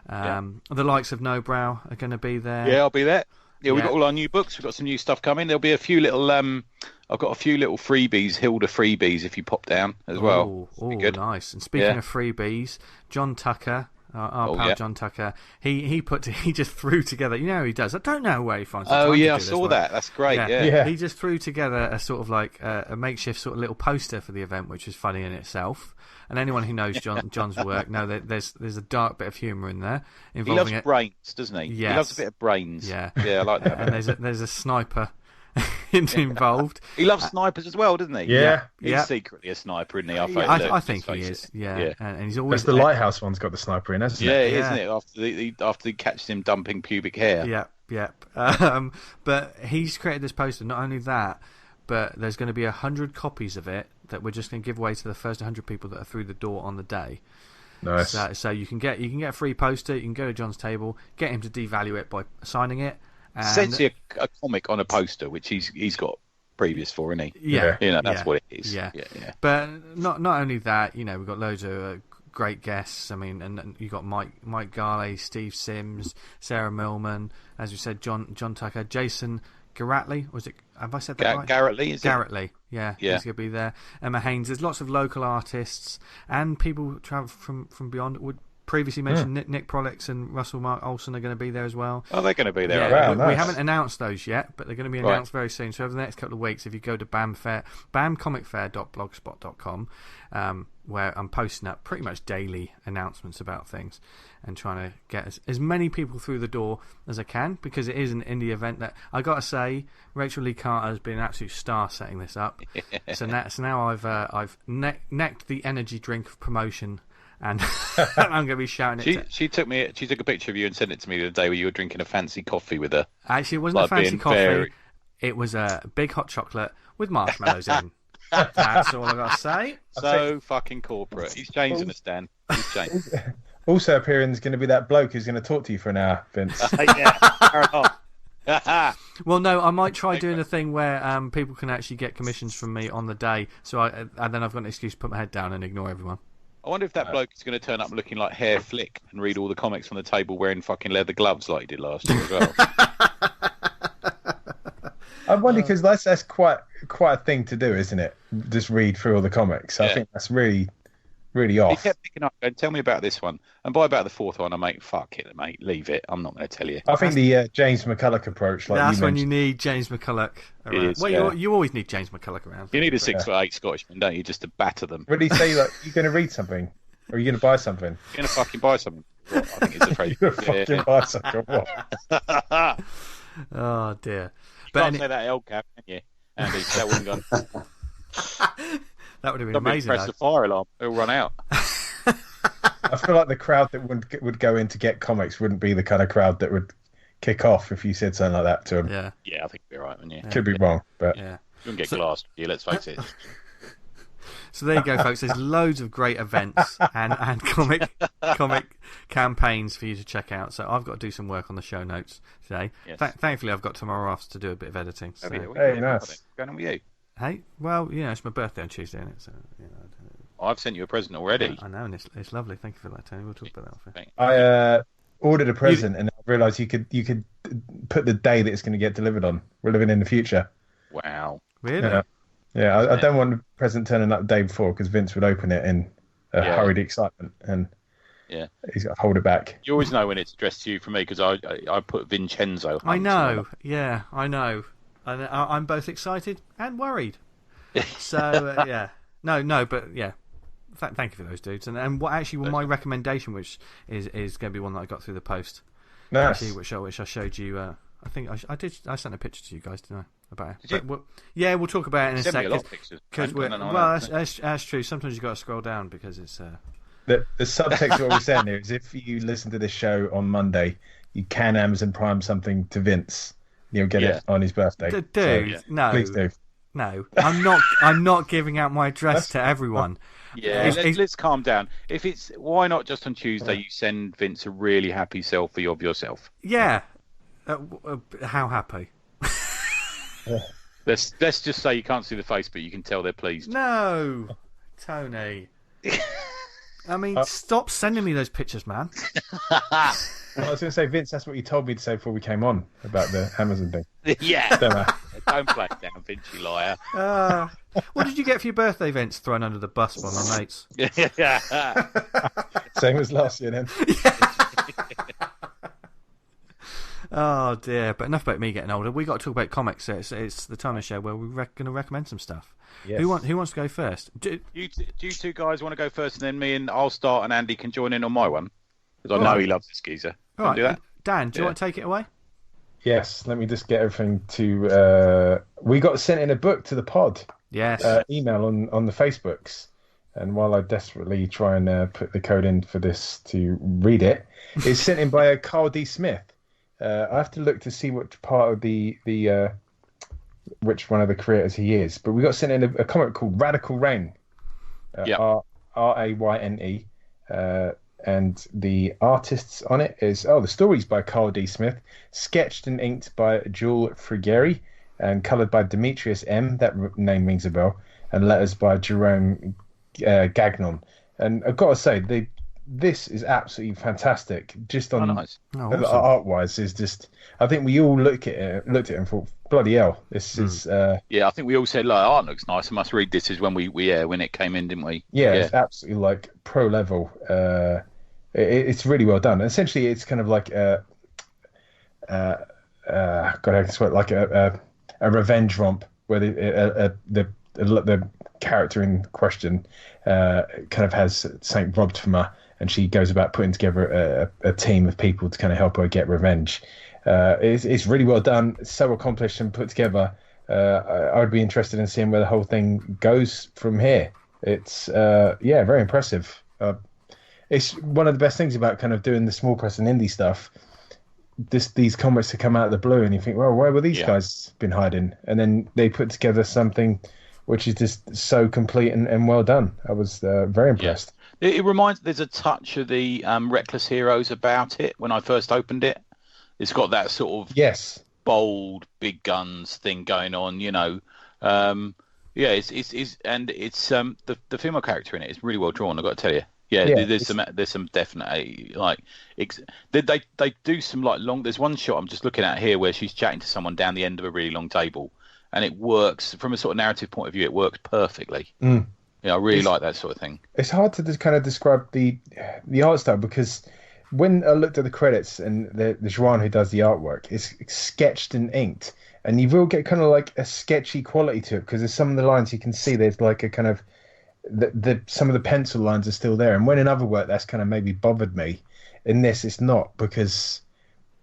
The likes of Nobrow are going to be there. Yeah, I'll be there. Yeah, we've got all our new books. We've got some new stuff coming. There'll be a few little. I've got a few little freebies, Hilda freebies, if you pop down as well. Oh, nice. And speaking of freebies, John Tucker, our pal John Tucker, he just threw together. You know how he does. I don't know where he finds the time to do I saw that. That's great. Yeah. He just threw together a sort of like a makeshift sort of little poster for the event, which was funny in itself. And anyone who knows John's work know that there's a dark bit of humour in there. He loves brains, doesn't he? Yes. He loves a bit of brains. Yeah, I like that. And there's a sniper involved. He loves snipers as well, doesn't he? Yeah. He's secretly a sniper, isn't he? I think he is. Yeah. And he's always. That's the Lighthouse one's got the sniper in, hasn't it? Isn't it? After he catches him dumping pubic hair. Yeah. But he's created this poster. Not only that, but there's going to be 100 copies of it that we're just going to give away to the first 100 people that are through the door on the day. Nice. So you can get a free poster. You can go to John's table, get him to devalue it by signing it. Essentially, a comic on a poster, which he's got previous for, isn't he? Yeah. That's what it is. Yeah. But not only that, we've got loads of great guests. I mean, and you got Mike Garley, Steve Sims, Sarah Millman, as we said, John Tucker, Jason Garratley, was it? Have I said that right? Garratley, is it? Garratley, yeah. He's going to be there. Emma Haynes. There's lots of local artists and people who travel from beyond. Would previously mentioned Nick Prolix and Russell Mark Olsen are going to be there as well. Oh, they're going to be there. Yeah, wow, nice. We haven't announced those yet, but they're going to be announced very soon. So over the next couple of weeks, if you go to bamcomicfair.blogspot.com, where I'm posting up pretty much daily announcements about things and trying to get as many people through the door as I can, because it is an indie event that I got to say, Rachel Lee Carter has been an absolute star setting this up. So now I've necked the energy drink of promotion. And I'm going to be shouting it. She took a picture of you and sent it to me the other day where you were drinking a fancy coffee with her. Actually, it wasn't a fancy coffee. It was a big hot chocolate with marshmallows in. That's all I got to say. So fucking corporate. He's changing us, Dan. He's changed. Also appearing is going to be that bloke who's going to talk to you for an hour, Vince. Well, no, I might try doing a thing where people can actually get commissions from me on the day, and then I've got an excuse to put my head down and ignore everyone. I wonder if that bloke is going to turn up looking like Hair Flick and read all the comics on the table wearing fucking leather gloves like he did last year as well. I wonder, because that's quite a thing to do, isn't it? Just read through all the comics. I think that's really, really off. He kept picking up going, tell me about this one. And by about the fourth one, I mate, fuck it, mate, leave it. I'm not going to tell you. I think the James McCulloch approach, like that's you when you need James McCulloch around. You always need James McCulloch around. You need a 6'8" Scottishman, don't you, just to batter them? What do you say? Like, you're going to read something, or are you going to buy something? You're going to fucking buy something. What? I think it's a phrase. You're fucking buy something. What? Oh dear. You can't say that ELCAF, can you, Andy? That wouldn't gone. That would have been amazing. Press the fire alarm; it'll run out. I feel like the crowd that would go in to get comics wouldn't be the kind of crowd that would kick off if you said something like that to them. Yeah, I think you'd be right, wouldn't you? Could be wrong, but you wouldn't get glassed. Yeah, let's face it. So there you go, folks. There's loads of great events and comic campaigns for you to check out. So I've got to do some work on the show notes today. Yes. Thankfully, I've got tomorrow off to do a bit of editing. So. Hey, nice. What's going on with you? Hey, well, it's my birthday on Tuesday, isn't it? So, I've sent you a present already. I know, and it's lovely. Thank you for that, Tony. We'll talk about that. I ordered a present, and I realised you could put the day that it's going to get delivered on. We're living in the future. Wow. Really? Yeah. I don't want the present turning up the day before because Vince would open it in hurried excitement, and he's got to hold it back. You always know when it's addressed to you from me because I put Vincenzo. I know. Yeah, I know. I'm both excited and worried. So yeah, no, but yeah. Thank you for those dudes. And what actually was my recommendation, which is going to be one that I got through the post. Nice. Actually, which I showed you. I think I did. I sent a picture to you guys, didn't I? About it. Did you? Yeah, we'll talk about it in a second. A lot of pictures. That's true. Sometimes you've got to scroll down because it's. The subtext of what we're saying here is if you listen to this show on Monday, you can Amazon Prime something to Vince. You'll get it on his birthday. No, please do. No, I'm not giving out my address to everyone. Yeah, let's calm down. Why not just on Tuesday you send Vince a really happy selfie of yourself? Yeah, how happy? Let's just say you can't see the face, but you can tell they're pleased. No, Tony. I mean, stop sending me those pictures, man. I was going to say, Vince, that's what you told me to say before we came on about the Amazon thing. Yeah. Don't play it down, Vince, you liar. What did you get for your birthday, Vince? Thrown under the bus by my mates. Same as last year, then. Oh, dear. But enough about me getting older. We got to talk about comics. It's the time of the show where we're going to recommend some stuff. Yes. Who wants to go first? Do you two guys want to go first, and then me and I'll start, and Andy can join in on my one because I know he loves this geezer. All right, do that? Dan, do you want to take it away? Yes. Let me just get everything to. We got sent in a book to the pod. Yes. Email on the Facebooks, and while I desperately try and put the code in for this to read it, it's sent in by Carl D. Smith. I have to look to see which part of the which one of the creators he is, but we got sent in a comic called Radical Rayne, Rayne, and the artists on it is the story's by Carl D. Smith, sketched and inked by Jewel Frigeri, and coloured by Demetrius M. That name rings a bell, and letters by Jerome Gagnon. And I've got to say, this is absolutely fantastic. Just on awesome. Art-wise, is just. I think we all looked at it and thought, bloody hell, this is. Yeah, I think we all said, like, art looks nice. I must read this. Is when when it came in, didn't we? Yeah, it's absolutely like pro level. It's really well done. Essentially, it's kind of like like a revenge romp where the character in question kind of has something robbed from her, and she goes about putting together a team of people to kind of help her get revenge. It's really well done. It's so accomplished and put together. I would be interested in seeing where the whole thing goes from here. It's very impressive. It's one of the best things about kind of doing the small press and indie stuff. These comics that come out of the blue, and you think, well, where were these guys been hiding? And then they put together something which is just so complete and well done. I was very impressed. Yeah. It reminds. There's a touch of the Reckless Heroes about it when I first opened it. It's got that sort of bold, big guns thing going on. You know, it's the female character in it is really well drawn. I've got to tell you. Yeah, there's some definite like they do some like long. There's one shot I'm just looking at here where she's chatting to someone down the end of a really long table, and it works from a sort of narrative point of view. It works perfectly. Yeah, I really like that sort of thing. It's hard to just kind of describe the art style because when I looked at the credits and the Joanne who does the artwork, it's sketched and inked, and you will get kind of like a sketchy quality to it because there's some of the lines you can see there's like a kind of some of the pencil lines are still there, and when in other work that's kind of maybe bothered me. In this, it's not because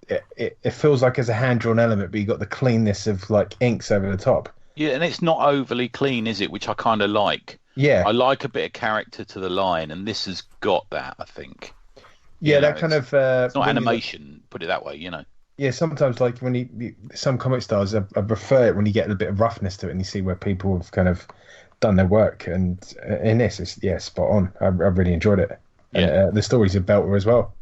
it feels like there's a hand-drawn element, but you got the cleanness of like inks over the top. Yeah, and it's not overly clean, is it? Which I kind of like. Yeah, I like a bit of character to the line, and this has got that, I think. Yeah, that kind of. It's not animation, put it that way, you know. Yeah, sometimes like when some comic styles, I prefer it when you get a bit of roughness to it, and you see where people have kind of done their work, and in this, it's spot on. I really enjoyed it. Yeah, and, the story's a belter as well.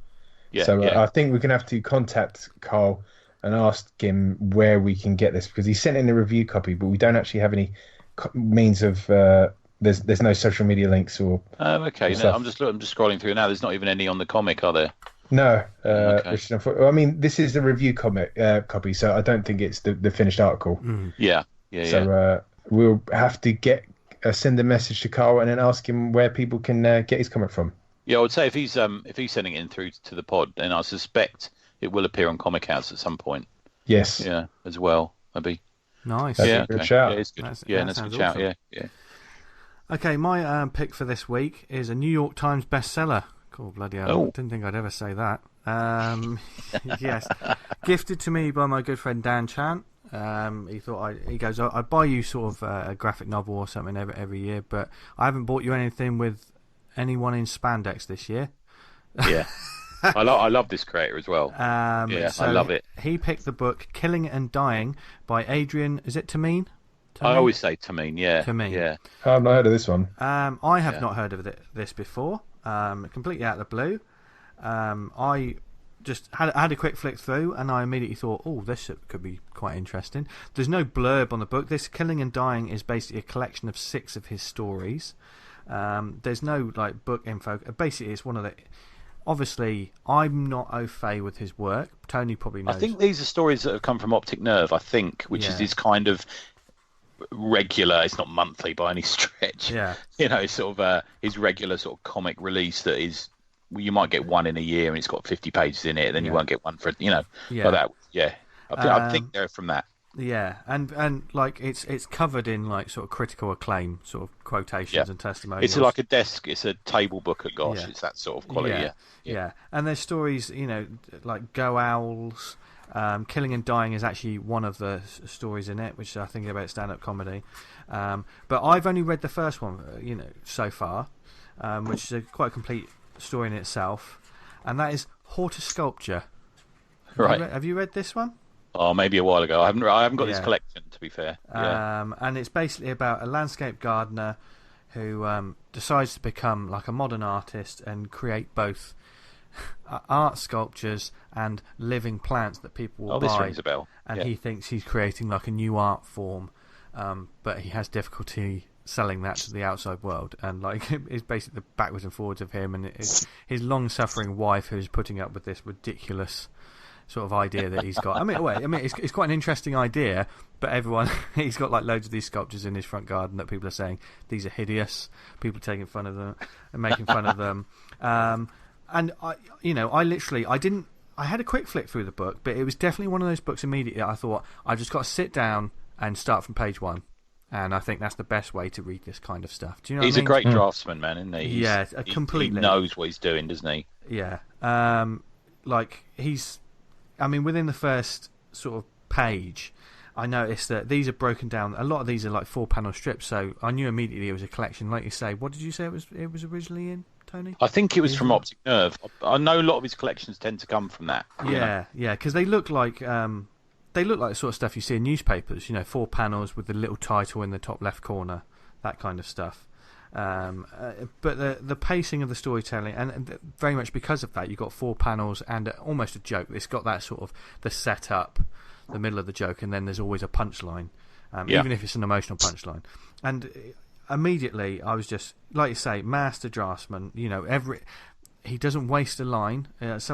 Yeah, so I think we're gonna have to contact Carl and ask him where we can get this because he sent in a review copy, but we don't actually have any means of there's no social media links or. Okay. No, I'm just scrolling through now. There's not even any on the comic, are there? No. Okay. Which, I mean, this is the review copy, so I don't think it's the finished article. Yeah. So we'll have to send a message to Carl and then ask him where people can get his comic from. Yeah, I would say if he's sending it in through to the pod, then I suspect it will appear on Comic House at some point. Yes. Yeah, as well. Maybe. Nice. That's a good shout. Yeah, it's good. That's a good shout. Awesome. Yeah. Okay, my pick for this week is a New York Times bestseller. Cool, bloody hell! Didn't think I'd ever say that. Yes, gifted to me by my good friend Dan Chant. He goes, I buy you sort of a graphic novel or something every year, but I haven't bought you anything with anyone in spandex this year. Yeah. I love this creator as well. So I love it. He picked the book Killing and Dying by Adrian. Is it Tomine? I always say Tomine. Yeah. Tomine. Yeah. I've not heard of this one. I have not heard of this before. Completely out of the blue. I just had a quick flick through, and I immediately thought, oh, this could be quite interesting. There's no blurb on the book. This Killing and Dying is basically a collection of 6 of his stories. There's no like book info. Basically, it's one of the. Obviously, I'm not au fait with his work. Tony probably knows. I think these are stories that have come from Optic Nerve. I think, which is his kind of regular. It's not monthly by any stretch. Yeah. Sort of his regular sort of comic release that is. You might get one in a year, and it's got 50 pages in it. And then you won't get one for like that. Yeah. I think they're from that. Yeah, and like it's covered in like sort of critical acclaim, sort of quotations and testimonials. It's like it's a table book at Gosh. It's that sort of quality. Yeah. And there's stories, like Go Owls. Killing and Dying is actually one of the stories in it, which I think is about stand-up comedy. But I've only read the first one, so far, which is quite a complete story in itself, and that is Horticulture. Right. Have you read this one? Oh, maybe a while ago. I haven't got this collection, to be fair. And it's basically about a landscape gardener who decides to become like a modern artist and create both art sculptures and living plants that people will buy. This rings a bell. And he thinks he's creating like a new art form, but he has difficulty selling that to the outside world. And like it's basically the backwards and forwards of him and his long-suffering wife who's putting up with this ridiculous sort of idea that he's got. I mean, it's quite an interesting idea, but he's got like loads of these sculptures in his front garden that people are saying these are hideous. People are taking fun of them and making fun of them. And I had a quick flick through the book, but it was definitely one of those books immediately I thought I've just got to sit down and start from page 1. And I think that's the best way to read this kind of stuff. Do you know he's what I mean? A great draftsman, man, isn't he? Completely. He knows what he's doing, doesn't he? Yeah. Within the first sort of page, I noticed that these are broken down. A lot of these are like 4-panel strips, so I knew immediately it was a collection. Like you say, what did you say it was originally in, Tony? I think it was from Optic Nerve. I know a lot of his collections tend to come from that. Yeah, because they look like the sort of stuff you see in newspapers. 4 panels with the little title in the top left corner, that kind of stuff. But the pacing of the storytelling, and very much because of that, you've got 4 panels and almost a joke. It's got that sort of the setup, the middle of the joke, and then there's always a punchline, even if it's an emotional punchline. And immediately, I was just like you say, master draftsman. He doesn't waste a line. It's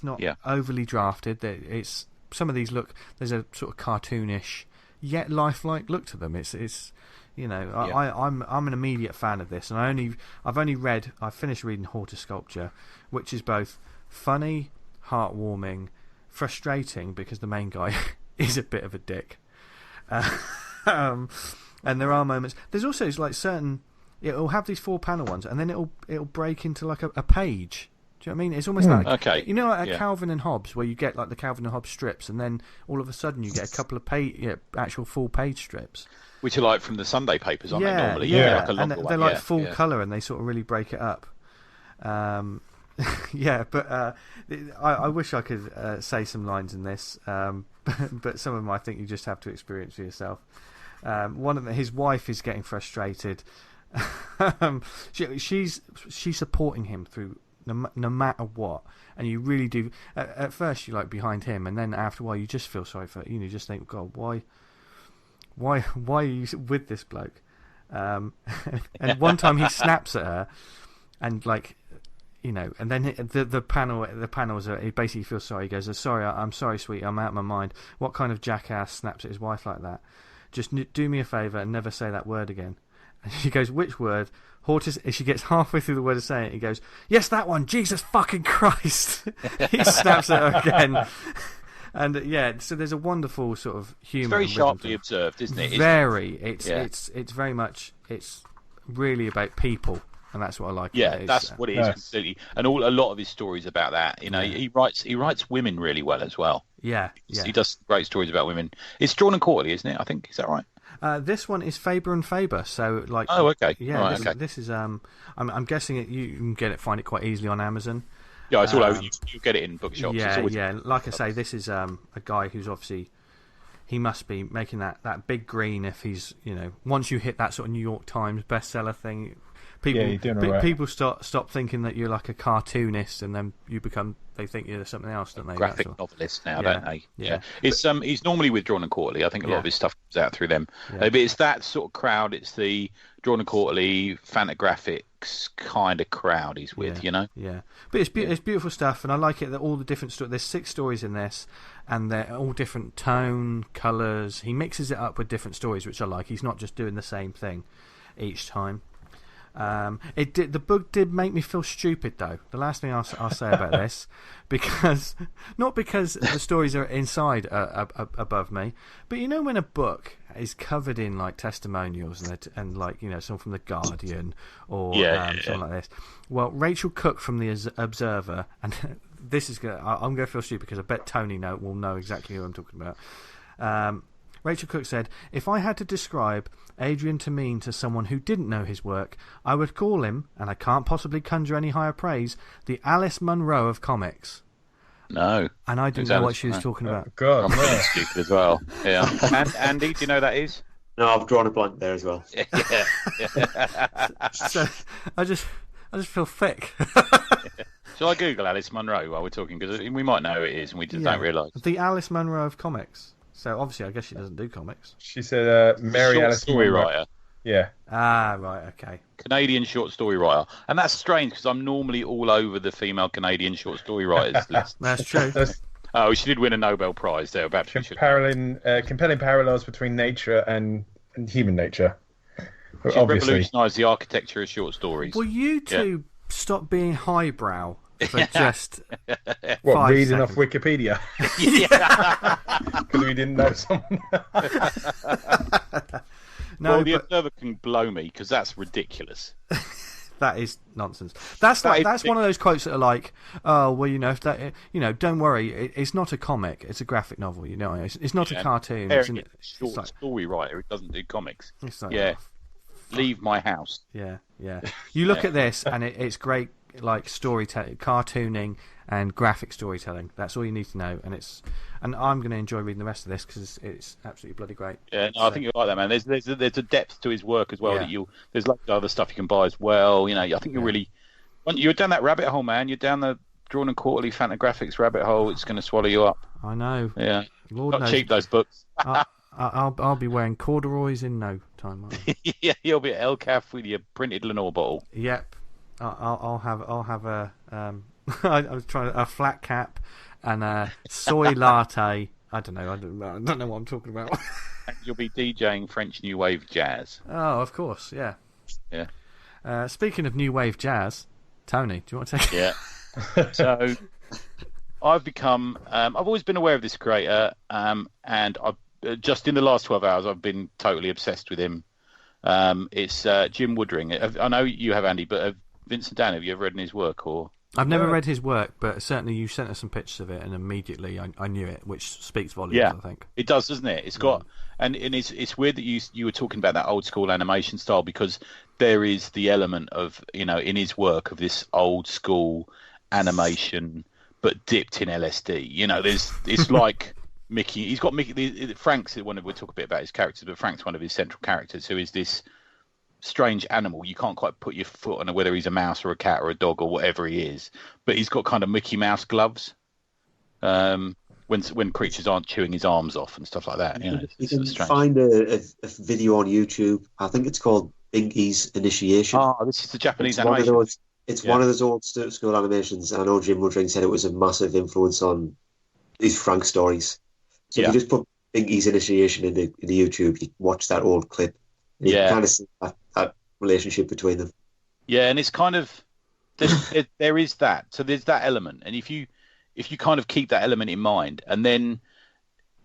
not overly drafted. It's some of these look. There's a sort of cartoonish yet lifelike look to them. I'm an immediate fan of this, and I've finished reading Horticulture, which is both funny, heartwarming, frustrating because the main guy is a bit of a dick, and there are moments. There's also like certain. It'll have these 4-panel ones, and then it'll break into like a page. Do you know what I mean? It's almost like like Calvin and Hobbes, where you get like the Calvin and Hobbes strips, and then all of a sudden you get a couple of actual full-page strips. Which are like from the Sunday papers, aren't they, normally? Yeah, like and they're like full colour, and they sort of really break it up. But I wish I could say some lines in this, but some of them I think you just have to experience for yourself. His wife is getting frustrated. She's supporting him through no matter what, and you really do. At first, you're like behind him, and then after a while, you just feel sorry for you just think, God, why are you with this bloke? And one time he snaps at her, and like, you know, and then the panels are, he basically feels sorry. He goes, I'm sorry, sweetie, I'm out of my mind. What kind of jackass snaps at his wife like that? Just do me a favour and never say that word again. And she goes, which word? She gets halfway through the word of saying it. He goes, yes, that one. Jesus fucking Christ. He snaps at her again. And yeah, so there's a wonderful sort of humour. It's very sharply observed, isn't it? Very. It's very much. It's really about people, and that's what I like. Yeah, that's what it is completely. And a lot of his stories about that. You know, he writes women really well as well. Yeah. He does great stories about women. It's drawn and quarterly, isn't it? I think, is that right? This one is Faber and Faber, so like. Oh, okay. Yeah, right, this is I'm guessing you can find it quite easily on Amazon. Yeah, it's all over. You get it in bookshops. Yeah. Like I say, this is a guy who's obviously, he must be making that big green if he's, you know, once you hit that sort of New York Times bestseller thing, people stop thinking that you're like a cartoonist, and then they think you're something else, don't they? Graphic novelist now, don't they? Yeah. He's normally with Drawn and Quarterly. I think a lot of his stuff comes out through them. Yeah. But it's that sort of crowd. It's the Drawn and Quarterly, Fantagraphics kind of crowd he's with, you know? Yeah. But it's beautiful stuff, and I like it that all the different stories, there's 6 stories in this, and they're all different tone, colours. He mixes it up with different stories, which I like. He's not just doing the same thing each time. The book did make me feel stupid, though. The last thing I'll say about this, not because the stories are inside above me, but you know when a book is covered in like testimonials and like, you know, someone from the Guardian or something like this. Well, Rachel Cook from the Observer, and this is I'm going to feel stupid because I bet Tony will know exactly who I'm talking about. Rachel Cook said, if I had to describe Adrian Tomine to someone who didn't know his work, I would call him, and I can't possibly conjure any higher praise, the Alice Munro of comics. No. And I didn't know what she was talking about. Oh, God, I'm pretty stupid as well. Yeah. And Andy, do you know who that is? No, I've drawn a blank there as well. Yeah. So I just feel thick. Shall I Google Alice Munro while we're talking? Because we might know who it is and we just don't realise. The Alice Munro of comics. So obviously, I guess she doesn't do comics. She said Mary Alice story writer. Yeah. Ah, right, okay. Canadian short story writer, and that's strange because I'm normally all over the female Canadian short story writers list. That's true. Oh, she did win a Nobel Prize there. Compelling parallels between nature and human nature. She revolutionised the architecture of short stories. Will you two stop being highbrow? For just reading seconds. off Wikipedia? Because we didn't know someone. No, the Observer can blow me because that's ridiculous. That is nonsense. That's one of those quotes that are like, oh well, you know, if that, you know, don't worry, it's not a comic, it's a graphic novel. You know, it's not a cartoon. It's a short story writer. It doesn't do comics. It's like, leave my house. Yeah. You look at this and it's great. Like storytelling, cartooning, and graphic storytelling. That's all you need to know, and I'm going to enjoy reading the rest of this because it's absolutely bloody great. Yeah, no, I think you're like that, man. There's a depth to his work as well that there's lots of other stuff you can buy as well. You know, I think you're down that rabbit hole, man. You're down the Drawn and Quarterly Fantagraphics rabbit hole. It's going to swallow you up. I know. Yeah, Lord not knows. cheap those books. I'll be wearing corduroys in no time. Yeah, you'll be at ELCAF with your printed Lenore bottle. Yep. I'll have a I was trying a flat cap and a soy latte. I don't know what I'm talking about. And you'll be DJing French New Wave jazz. Oh, of course, yeah. Yeah. Speaking of New Wave jazz, Tony, do you want to take it? Yeah. So I've become I've always been aware of this creator, and I've just in the last 12 hours I've been totally obsessed with him. It's Jim Woodring. I know you have, Andy, but Vincent Dan, have you ever read his work? Or I've never read his work, but certainly you sent us some pictures of it, and immediately I knew it, which speaks volumes. I think it does, doesn't it? It's got, and it's weird that you were talking about that old school animation style, because there is the element of, you know, in his work of this old school animation, but dipped in LSD. You know, it's like Mickey. He's got Mickey. Frank's one of, we'll talk a bit about his characters, but Frank's one of his central characters, who is this strange animal. You can't quite put your foot on whether he's a mouse or a cat or a dog or whatever he is, but he's got kind of Mickey Mouse gloves when creatures aren't chewing his arms off and stuff like that. You know, you can find a video on YouTube. I think it's called Binky's Initiation. Oh, this is the Japanese It's animation. one of those old school animations, and I know Jim Woodring said it was a massive influence on his Frank stories. So if you just put Binky's Initiation in the YouTube, you watch that old clip, and you can kind of see that relationship between them. Yeah, and it's kind of there is that. So there's that element, and if you kind of keep that element in mind, and then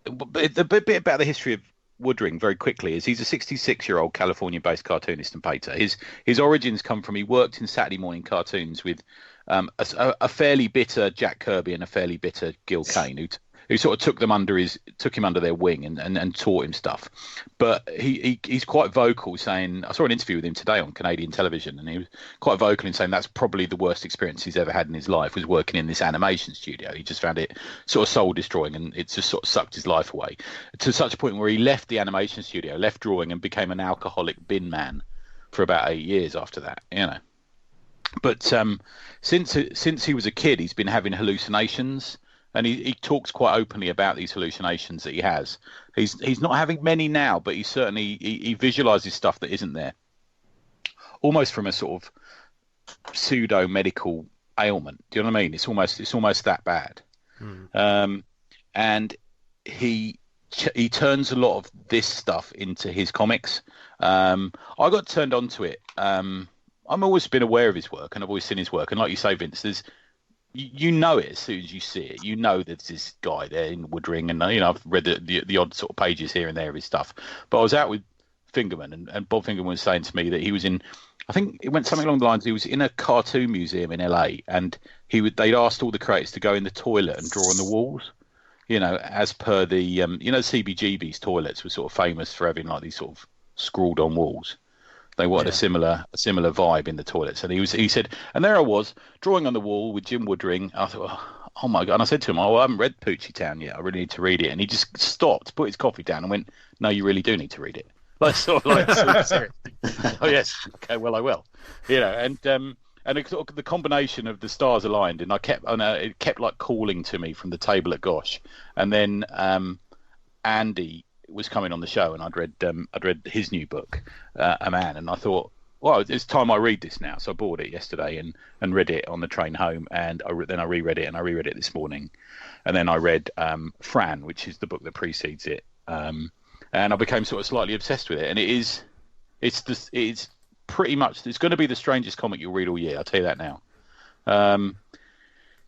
the bit about the history of Woodring very quickly is he's a 66-year-old California-based cartoonist and painter. His origins come from he worked in Saturday morning cartoons with a fairly bitter Jack Kirby and a fairly bitter Gil Kane, who sort of took him under their wing and taught him stuff. But he's quite vocal, saying, I saw an interview with him today on Canadian television, and he was quite vocal in saying that's probably the worst experience he's ever had in his life, was working in this animation studio. He just found it sort of soul destroying, and it just sort of sucked his life away, to such a point where he left the animation studio, left drawing, and became an alcoholic bin man for about 8 years after that, you know. But since he was a kid, he's been having hallucinations. And he talks quite openly about these hallucinations that he has. He's not having many now, but he visualizes stuff that isn't there, almost from a sort of pseudo medical ailment. Do you know what I mean? It's almost that bad. And he turns a lot of this stuff into his comics. I got turned on to it. I've always been aware of his work, and I've always seen his work. And like you say, Vince, you know it as soon as you see it. You know there's this guy there in Woodring, and I've read the odd sort of pages here and there of his stuff. But I was out with Fingerman, and Bob Fingerman was saying to me that he was in, I think it went something along the lines, he was in a cartoon museum in LA, and they'd asked all the creators to go in the toilet and draw on the walls, as per the CBGB's toilets were sort of famous for having like these sort of scrawled on walls. They wanted a similar vibe in the toilets, and he said, and there I was drawing on the wall with Jim Woodring. I thought, oh my god! And I said to him, I haven't read Poochytown yet. I really need to read it. And he just stopped, put his coffee down, and went, no, you really do need to read it. Like sort of like seriously. Oh yes, okay, well I will. And the combination of the stars aligned, and it kept like calling to me from the table at Gosh, and then Andy was coming on the show, and I'd read his new book, A Man, and I thought, well, it's time I read this now. So I bought it yesterday and read it on the train home, and then I reread it, and I reread it this morning, and then I read Fran, which is the book that precedes it, and I became sort of slightly obsessed with it, and it's pretty much, it's going to be the strangest comic you'll read all year. I'll tell you that now.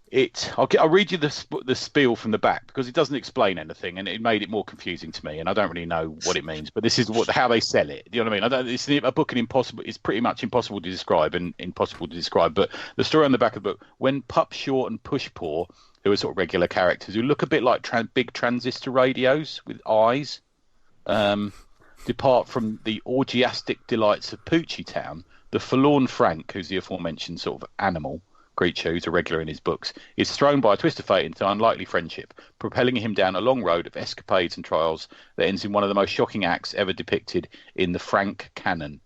I'll read you the spiel from the back, because it doesn't explain anything, and it made it more confusing to me, and I don't really know what it means. But this is how they sell it. Do you know what I mean? It's a book, it's pretty much impossible to describe. But the story on the back of the book: when Pup Short and Push Paw, who are sort of regular characters who look a bit like big transistor radios with eyes, depart from the orgiastic delights of Poochytown, the forlorn Frank, who's the aforementioned sort of animal creature, who's a regular in his books, is thrown by a twist of fate into unlikely friendship, propelling him down a long road of escapades and trials that ends in one of the most shocking acts ever depicted in the Frank canon.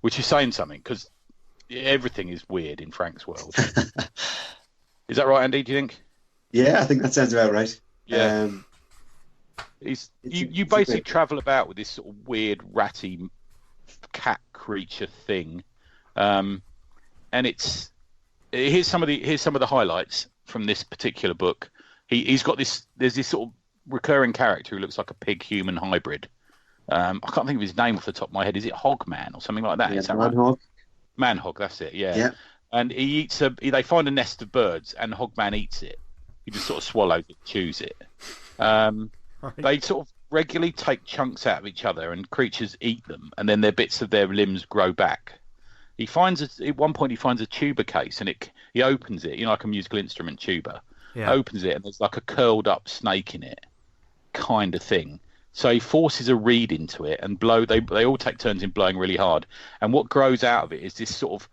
Which is saying something, because everything is weird in Frank's world. Is that right, Andy, do you think? Yeah, I think that sounds about right. Yeah. You basically travel about with this sort of weird, ratty cat creature thing, and it's... Here's some of the highlights from this particular book. He's got this. There's this sort of recurring character who looks like a pig-human hybrid. I can't think of his name off the top of my head. Is it Hogman or something like that? Yeah, is that Manhog. Right? Manhog, that's it. Yeah. And he eats they find a nest of birds, and Hogman eats it. He just sort of swallows it, chews it. They sort of regularly take chunks out of each other, and creatures eat them, and then their bits of their limbs grow back. At one point he finds a tuba case, and he opens it, like a musical instrument tuba. Yeah. Opens it, and there's like a curled up snake in it, kind of thing. So he forces a reed into it and blow. They all take turns in blowing really hard, and what grows out of it is this sort of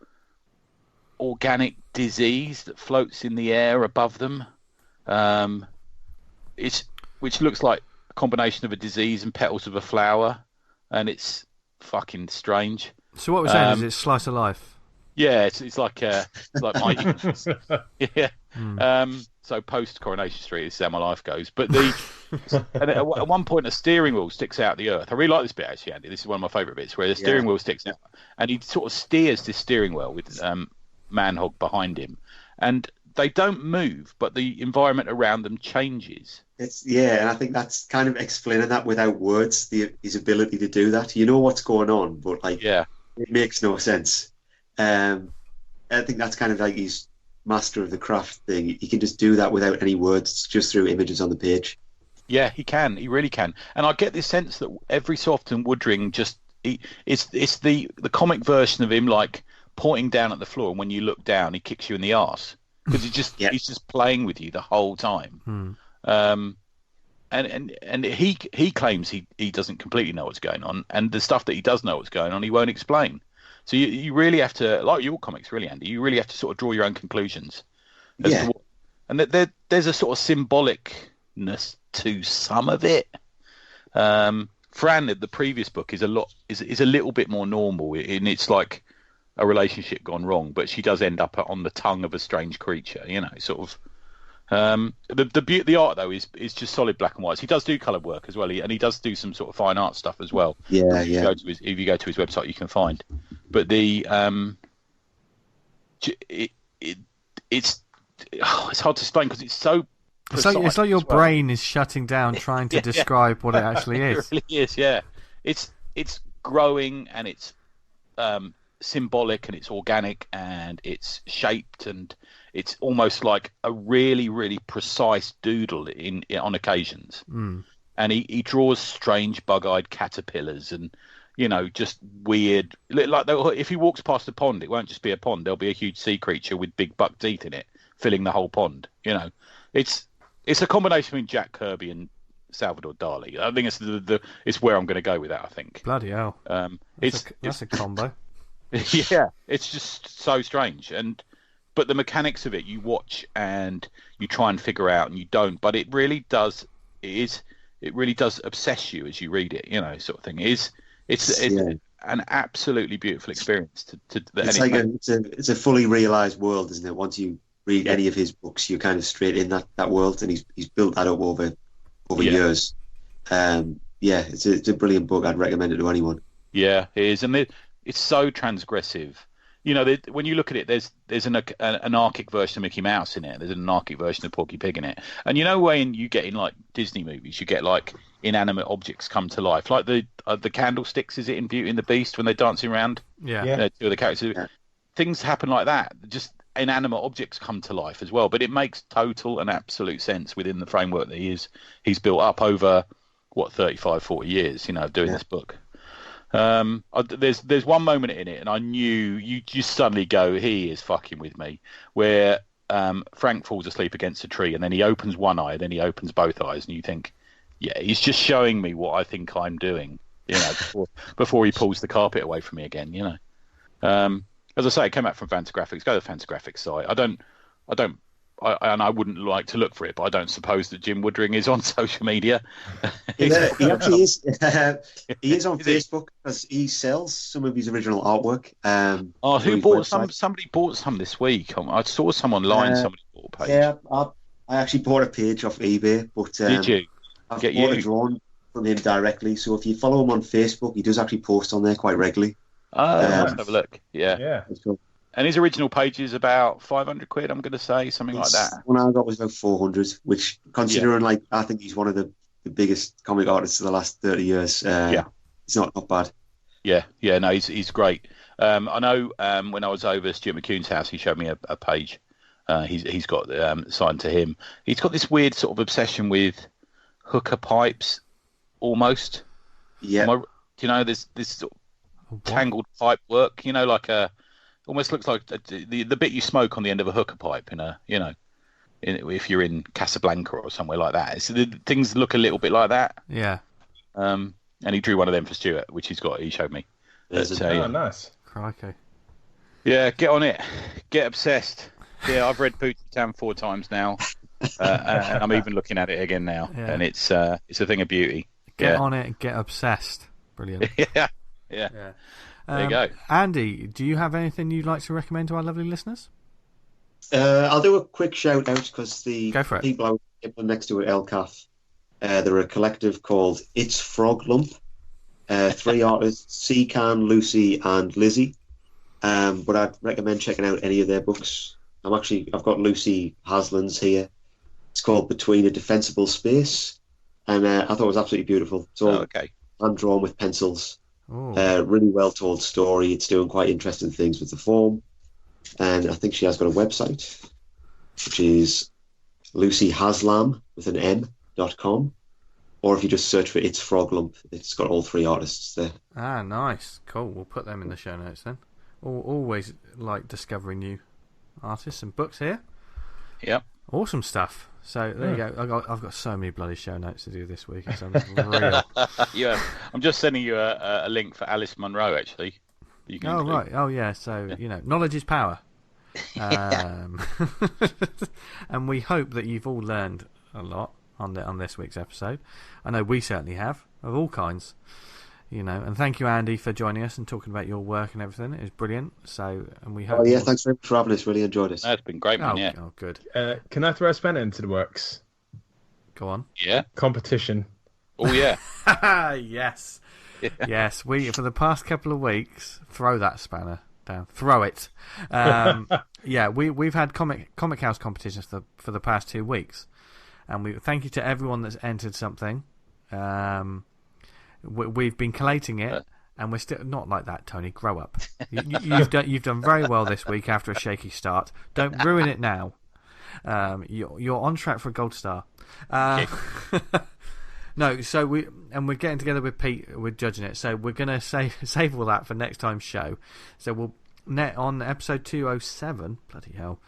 organic disease that floats in the air above them. Which looks like a combination of a disease and petals of a flower, and it's fucking strange. So what we're saying is it's slice of life. Yeah, it's like my yeah. So post Coronation Street, this is how my life goes. But And at one point, a steering wheel sticks out of the earth. I really like this bit, actually, Andy. This is one of my favourite bits, where the steering wheel sticks out, and he sort of steers this steering wheel with Manhog behind him, and they don't move, but the environment around them changes. And I think that's kind of explaining that without words, his ability to do that. You know what's going on, but it makes no sense. I think that's kind of like his master of the craft thing. He can just do that without any words, just through images on the page. Yeah, he can. He really can. And I get this sense that every so often Woodring it's the comic version of him like pointing down at the floor, and when you look down, he kicks you in the arse because he's just playing with you the whole time. And he claims he doesn't completely know what's going on, and the stuff that he does know what's going on, he won't explain. So you really have to, like your comics, really, Andy. You really have to sort of draw your own conclusions. And there's a sort of symbolicness to some of it. Fran, the previous book, is a little bit more normal, and it's like a relationship gone wrong, but she does end up on the tongue of a strange creature. Sort of. The art though is just solid black and white. He does do coloured work as well, and he does do some sort of fine art stuff as well. If you go to his website, you can find. But it's hard to explain because it's so. It's like your brain is shutting down trying to describe what it actually is. It really is, yeah. It's growing, and it's symbolic, and it's organic, and it's shaped, and it's almost like a really, really precise doodle on occasions. And he draws strange bug-eyed caterpillars and, just weird. Like if he walks past a pond, it won't just be a pond. There'll be a huge sea creature with big buck teeth in it, filling the whole pond. It's a combination between Jack Kirby and Salvador Dali. I think it's where I'm going to go with that. I think. Bloody hell! That's a combo. Yeah, it's just so strange, but the mechanics of it, you watch and you try and figure out, and you don't. But it really does. It really does obsess you as you read it. Sort of thing. It's an absolutely beautiful experience. It's a fully realised world, isn't it? Once you read any of his books, you're kind of straight in that world, and he's built that up over years. It's a brilliant book. I'd recommend it to anyone. Yeah, it is, and it's so transgressive. When you look at it, there's an anarchic version of Mickey Mouse in it. There's an anarchic version of Porky Pig in it. And when you get in like Disney movies, you get like inanimate objects come to life, like the candlesticks. Is it in Beauty and the Beast when they're dancing around? Yeah. Two of the characters. Yeah. Things happen like that. Just inanimate objects come to life as well. But it makes total and absolute sense within the framework that he's built up over 35, 40 years. Doing this book. There's one moment in it, and I knew you just suddenly go, he is fucking with me, where Frank falls asleep against a tree, and then he opens one eye, then he opens both eyes, and you think, yeah, he's just showing me what I think I'm doing, before he pulls the carpet away from me again, As I say, it came out from Fantagraphics. Go to the Fantagraphics site. I wouldn't like to look for it, but I don't suppose that Jim Woodring is on social media. He actually is. He is on Facebook because he sells some of his original artwork. Who bought some? Somebody bought some this week. I saw some online. Somebody bought a page. Yeah, I actually bought a page off eBay, but did you? I've bought a drawing from him directly. So if you follow him on Facebook, he does actually post on there quite regularly. Let's have a look. Yeah. That's cool. And his original page is about 500 quid, I'm going to say, something like that. One I got was about 400, which, considering, I think he's one of the biggest comic artists of the last 30 years. It's not bad. Yeah, no, he's great. I know when I was over Stuart McCune's house, he showed me a page. He's got signed to him. He's got this weird sort of obsession with hooker pipes, almost. Yeah. This sort of tangled pipe work, like a... Almost looks like the bit you smoke on the end of a hooker pipe if you're in Casablanca or somewhere like that. Things look a little bit like that. Yeah. And he drew one of them for Stuart, which he showed me. Nice. Crikey. Yeah, get on it. Get obsessed. Yeah, I've read Poochytown 4 times now. And I'm even looking at it again now. Yeah. And it's a thing of beauty. Get on it, get obsessed. Brilliant. Yeah. There you go. Andy, do you have anything you'd like to recommend to our lovely listeners? I'll do a quick shout out because the Go for it. people I was next to at ELCAF They're a collective called It's Froglump. 3 artists, Can, Lucy, and Lizzie. But I'd recommend checking out any of their books. I've got Lucy Hasland's here. It's called Between a Defensible Space, and I thought it was absolutely beautiful. It's all hand drawn with pencils. Really well told story. It's doing quite interesting things with the form, and I think she has got a website, which is lucyhaslam with an m.com, or if you just search for It's Froglump, it's got all 3 artists there. Ah, nice, cool. We'll put them in the show notes then. Always like discovering new artists and books here. Yep. Awesome stuff. So there you go. I've got so many bloody show notes to do this week. It's unreal. Yeah, I'm just sending you a link for Alice Munro. Actually, you can include. Right. Oh yeah. So knowledge is power. And we hope that you've all learned a lot on this week's episode. I know we certainly have, of all kinds. And thank you, Andy, for joining us and talking about your work and everything. It was brilliant. So, and we hope. Thanks very much for having us. Really enjoyed it. That's been great, man. Yeah. Oh, good. Can I throw a spanner into the works? Go on. Yeah. Competition. Oh yeah. Yes. Yeah. Yes. We for the past couple of weeks throw that spanner down. Throw it. Yeah. We've had comic house competitions for the past 2 weeks, and we thank you to everyone that's entered something. We've been collating it, and we're still not like that. Tony, grow up. You've done very well this week after a shaky start. Don't ruin it now. You're on track for a gold star. No, so we're getting together with Pete. We're judging it, so we're gonna save all that for next time's show. So we'll on episode 207. Bloody hell.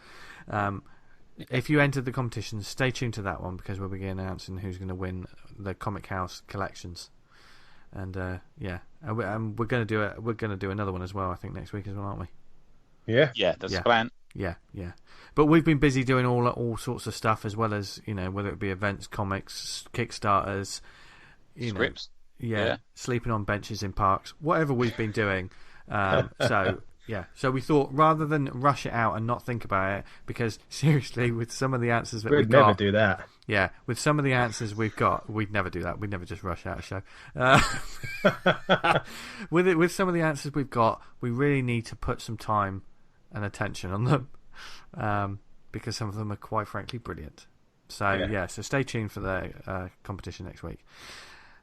If you entered the competition, stay tuned to that one because we'll be announcing who's going to win the Comic House collections. And and we're going to do it. We're going to do another one as well. I think next week as well, aren't we? Yeah. Yeah, that's the plan. Yeah. But we've been busy doing all sorts of stuff as well as whether it be events, comics, Kickstarters, Scripts. Sleeping on benches in parks, whatever we've been doing. So we thought rather than rush it out and not think about it, because seriously, with some of the answers that we've got, we'd never do that. Yeah, with some of the answers we've got, we'd never do that. We'd never just rush out a show. With some of the answers we've got, we really need to put some time and attention on them, because some of them are quite frankly brilliant. So so stay tuned for the competition next week.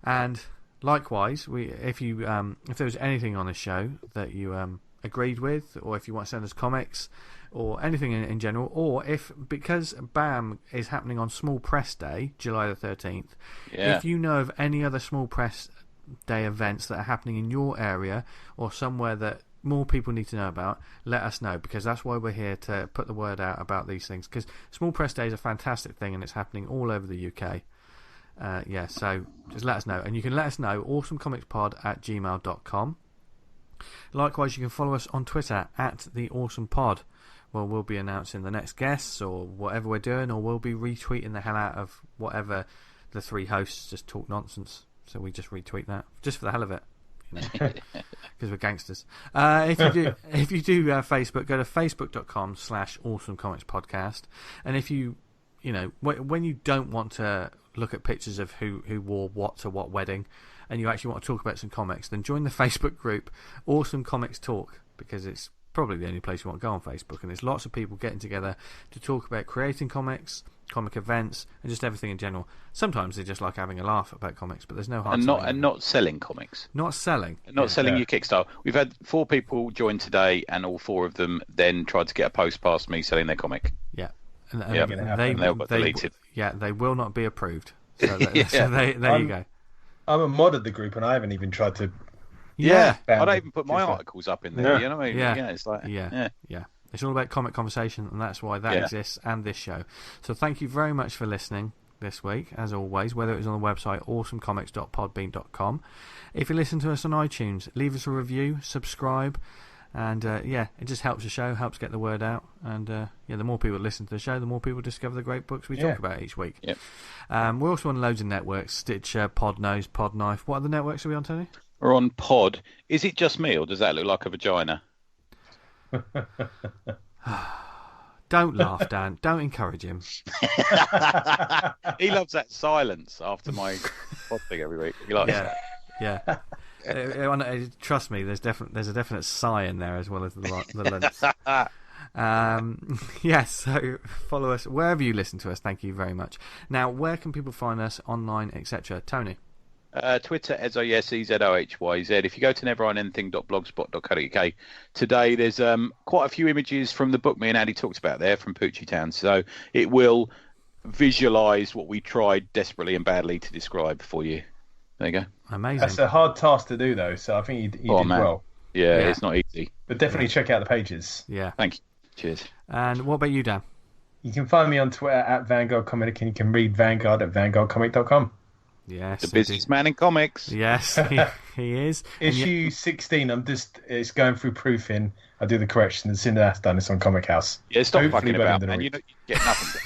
And likewise, if there was anything on the show that you agreed with, or if you want to send us comics or anything in general, or because BAM is happening on Small Press Day, July the 13th, if you know of any other Small Press Day events that are happening in your area or somewhere that more people need to know about, let us know, because that's why we're here to put the word out about these things, because Small Press Day is a fantastic thing and it's happening all over the UK. So just let us know, and you can let us know awesomecomicspod@gmail.com. Likewise, you can follow us on Twitter @theawesomepod, where we'll be announcing the next guests or whatever we're doing, or we'll be retweeting the hell out of whatever the 3 hosts just talk nonsense. So we just retweet that just for the hell of it, because we're gangsters. If you do Facebook, go to facebook.com/awesomecomicspodcast, and if you when you don't want to look at pictures of who wore what to what wedding, and you actually want to talk about some comics, then join the Facebook group Awesome Comics Talk, because it's probably the only place you want to go on Facebook, and there's lots of people getting together to talk about creating comics, comic events, and just everything in general. Sometimes they just like having a laugh about comics, but there's no hard and not selling comics. Not selling your Kickstarter. We've had 4 people join today, and all 4 of them then tried to get a post past me selling their comic. Yeah, and they all got deleted. Yeah, they will not be approved. So, there you go. I'm a mod of the group, and I haven't even tried to. I don't even put my articles up in there. You know what I mean? It's like It's all about comic conversation, and that's why that exists, and this show. So thank you very much for listening this week, as always, whether it was on the website awesomecomics.podbean.com. If you listen to us on iTunes, leave us a review, subscribe, and it just helps the show, helps get the word out, and the more people listen to the show, the more people discover the great books we talk about each week. We're also on loads of networks: Stitcher, Podnose, Podknife. What other networks are we on, Tony? We're on Pod. Is it just me, or does that look like a vagina? Don't laugh, Dan. Don't encourage him. He loves that silence after my pod thing every week. He likes that. Yeah. Trust me, there's a definite sigh in there as well as the lunch. Yes, so follow us wherever you listen to us. Thank you very much. Now, where can people find us online, etc.? Tony? Twitter, EZOHYZ. If you go to neverwriteanything.blogspot.co.uk, today there's quite a few images from the book me and Andy talked about there from Poochytown. So it will visualise what we tried desperately and badly to describe for you. There you go. Amazing. That's a hard task to do, though, so I think you did well. Yeah, it's not easy. But definitely check out the pages. Yeah. Thank you. Cheers. And what about you, Dan? You can find me on Twitter at Vanguard Comic, and you can read Vanguard at vanguardcomic.com. Yes. The businessman in comics. Yes, he is. Issue 16, it's going through proofing. I do the corrections. As soon as that's done, it's on Comic House. Yeah, stop fucking about, man. You get nothing.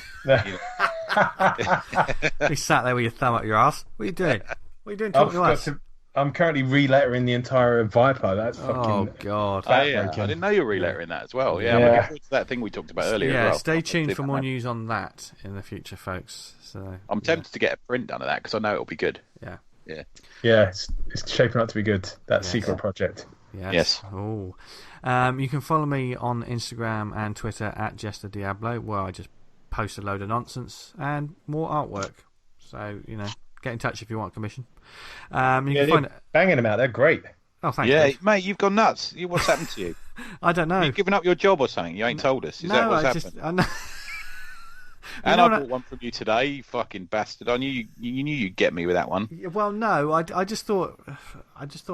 You sat there with your thumb up your ass. What are you doing? What are you doing talking to us? I'm currently re-lettering the entire Viper. That's fucking... Oh, God. I didn't know you were re-lettering that as well. Yeah, I'm looking forward to that thing we talked about earlier as well. Stay tuned for more news on that in the future, folks. So I'm tempted to get a print done of that because I know it'll be good. Yeah. Yeah, it's shaping up to be good. That secret project. Yes. Oh. You can follow me on Instagram and Twitter at Jester Diablo, where I just post a load of nonsense and more artwork. So, get in touch if you want a commission. You can find banging them out. They're great. Oh, thanks. Yeah, mate, you've gone nuts. What's happened to you? I don't know. You've given up your job or something? You ain't told us. Is that what's happened? And I bought one from you today, you fucking bastard. I knew you knew you'd get me with that one. Well, no, I just thought I'd just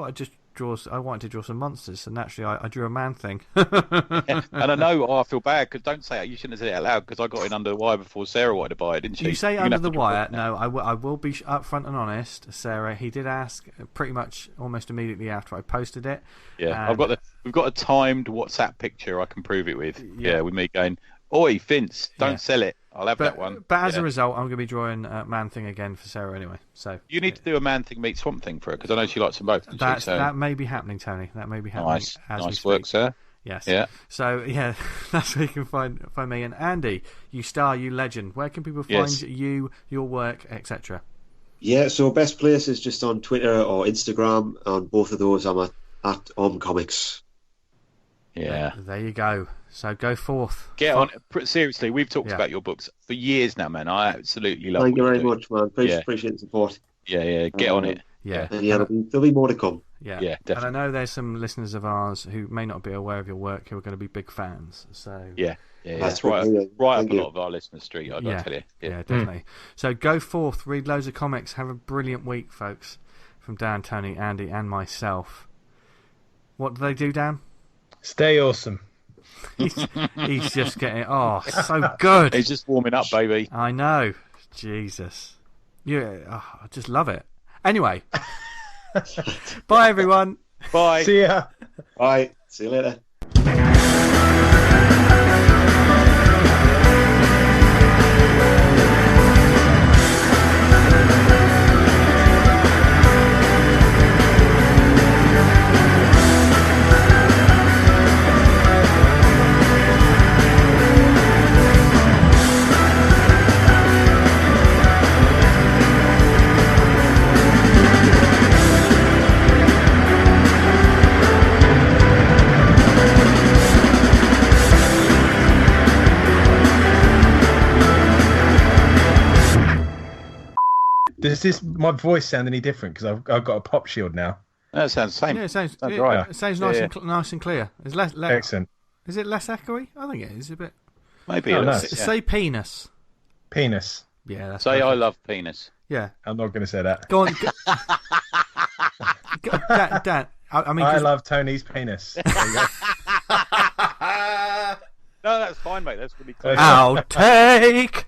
draw. I wanted to draw some monsters, so naturally I drew a man thing. And I know I feel bad because don't say it. You shouldn't have said it out loud because I got in under the wire before Sarah wanted to buy it, didn't she? You say under the wire. No, I will be upfront and honest. Sarah, he did ask pretty much almost immediately after I posted it. Yeah, we've got a timed WhatsApp picture I can prove it with. Yeah, with me going, "Oi, Vince, don't sell it. I'll have that one." But as a result, I'm going to be drawing Man Thing again for Sarah anyway. So you need to do a Man Thing meet Swamp Thing for her because I know she likes them both. That may be happening, Tony. That may be happening. Nice work, sir. Yes. Yeah. So that's where you can find me. And Andy, you star, you legend. Where can people find you, your work, etc.? Yeah. So best place is just on Twitter or Instagram. On both of those, I'm at Comics. Yeah. There you go. So go forth. Get on it. Seriously, we've talked about your books for years now, man. I absolutely love it. Thank you very much, man. Appreciate the support. Yeah. Get on it. Yeah. And there'll be more to come. Yeah, definitely. And I know there's some listeners of ours who may not be aware of your work who are going to be big fans. So that's right up a lot of our listeners' street, I'd tell you. Yeah, definitely. So go forth, read loads of comics, have a brilliant week, folks. From Dan, Tony, Andy, and myself. What do they do, Dan? Stay awesome. He's just getting so good. He's just warming up, baby. I know. Jesus. I just love it. Anyway. Bye, everyone. Bye. See ya. Bye. See you later. Does my voice sound any different? Because I've got a pop shield now. No, it sounds the same. Yeah, it sounds right. It sounds nice and clear. It's less Excellent. Is it less echoey? I think it is a bit. Maybe. Say penis. Penis. Yeah. That's say perfect. I love penis. Yeah. I'm not going to say that. Go on. Dan. I love Tony's penis. No, that's fine, mate. That's really cool. Outtake.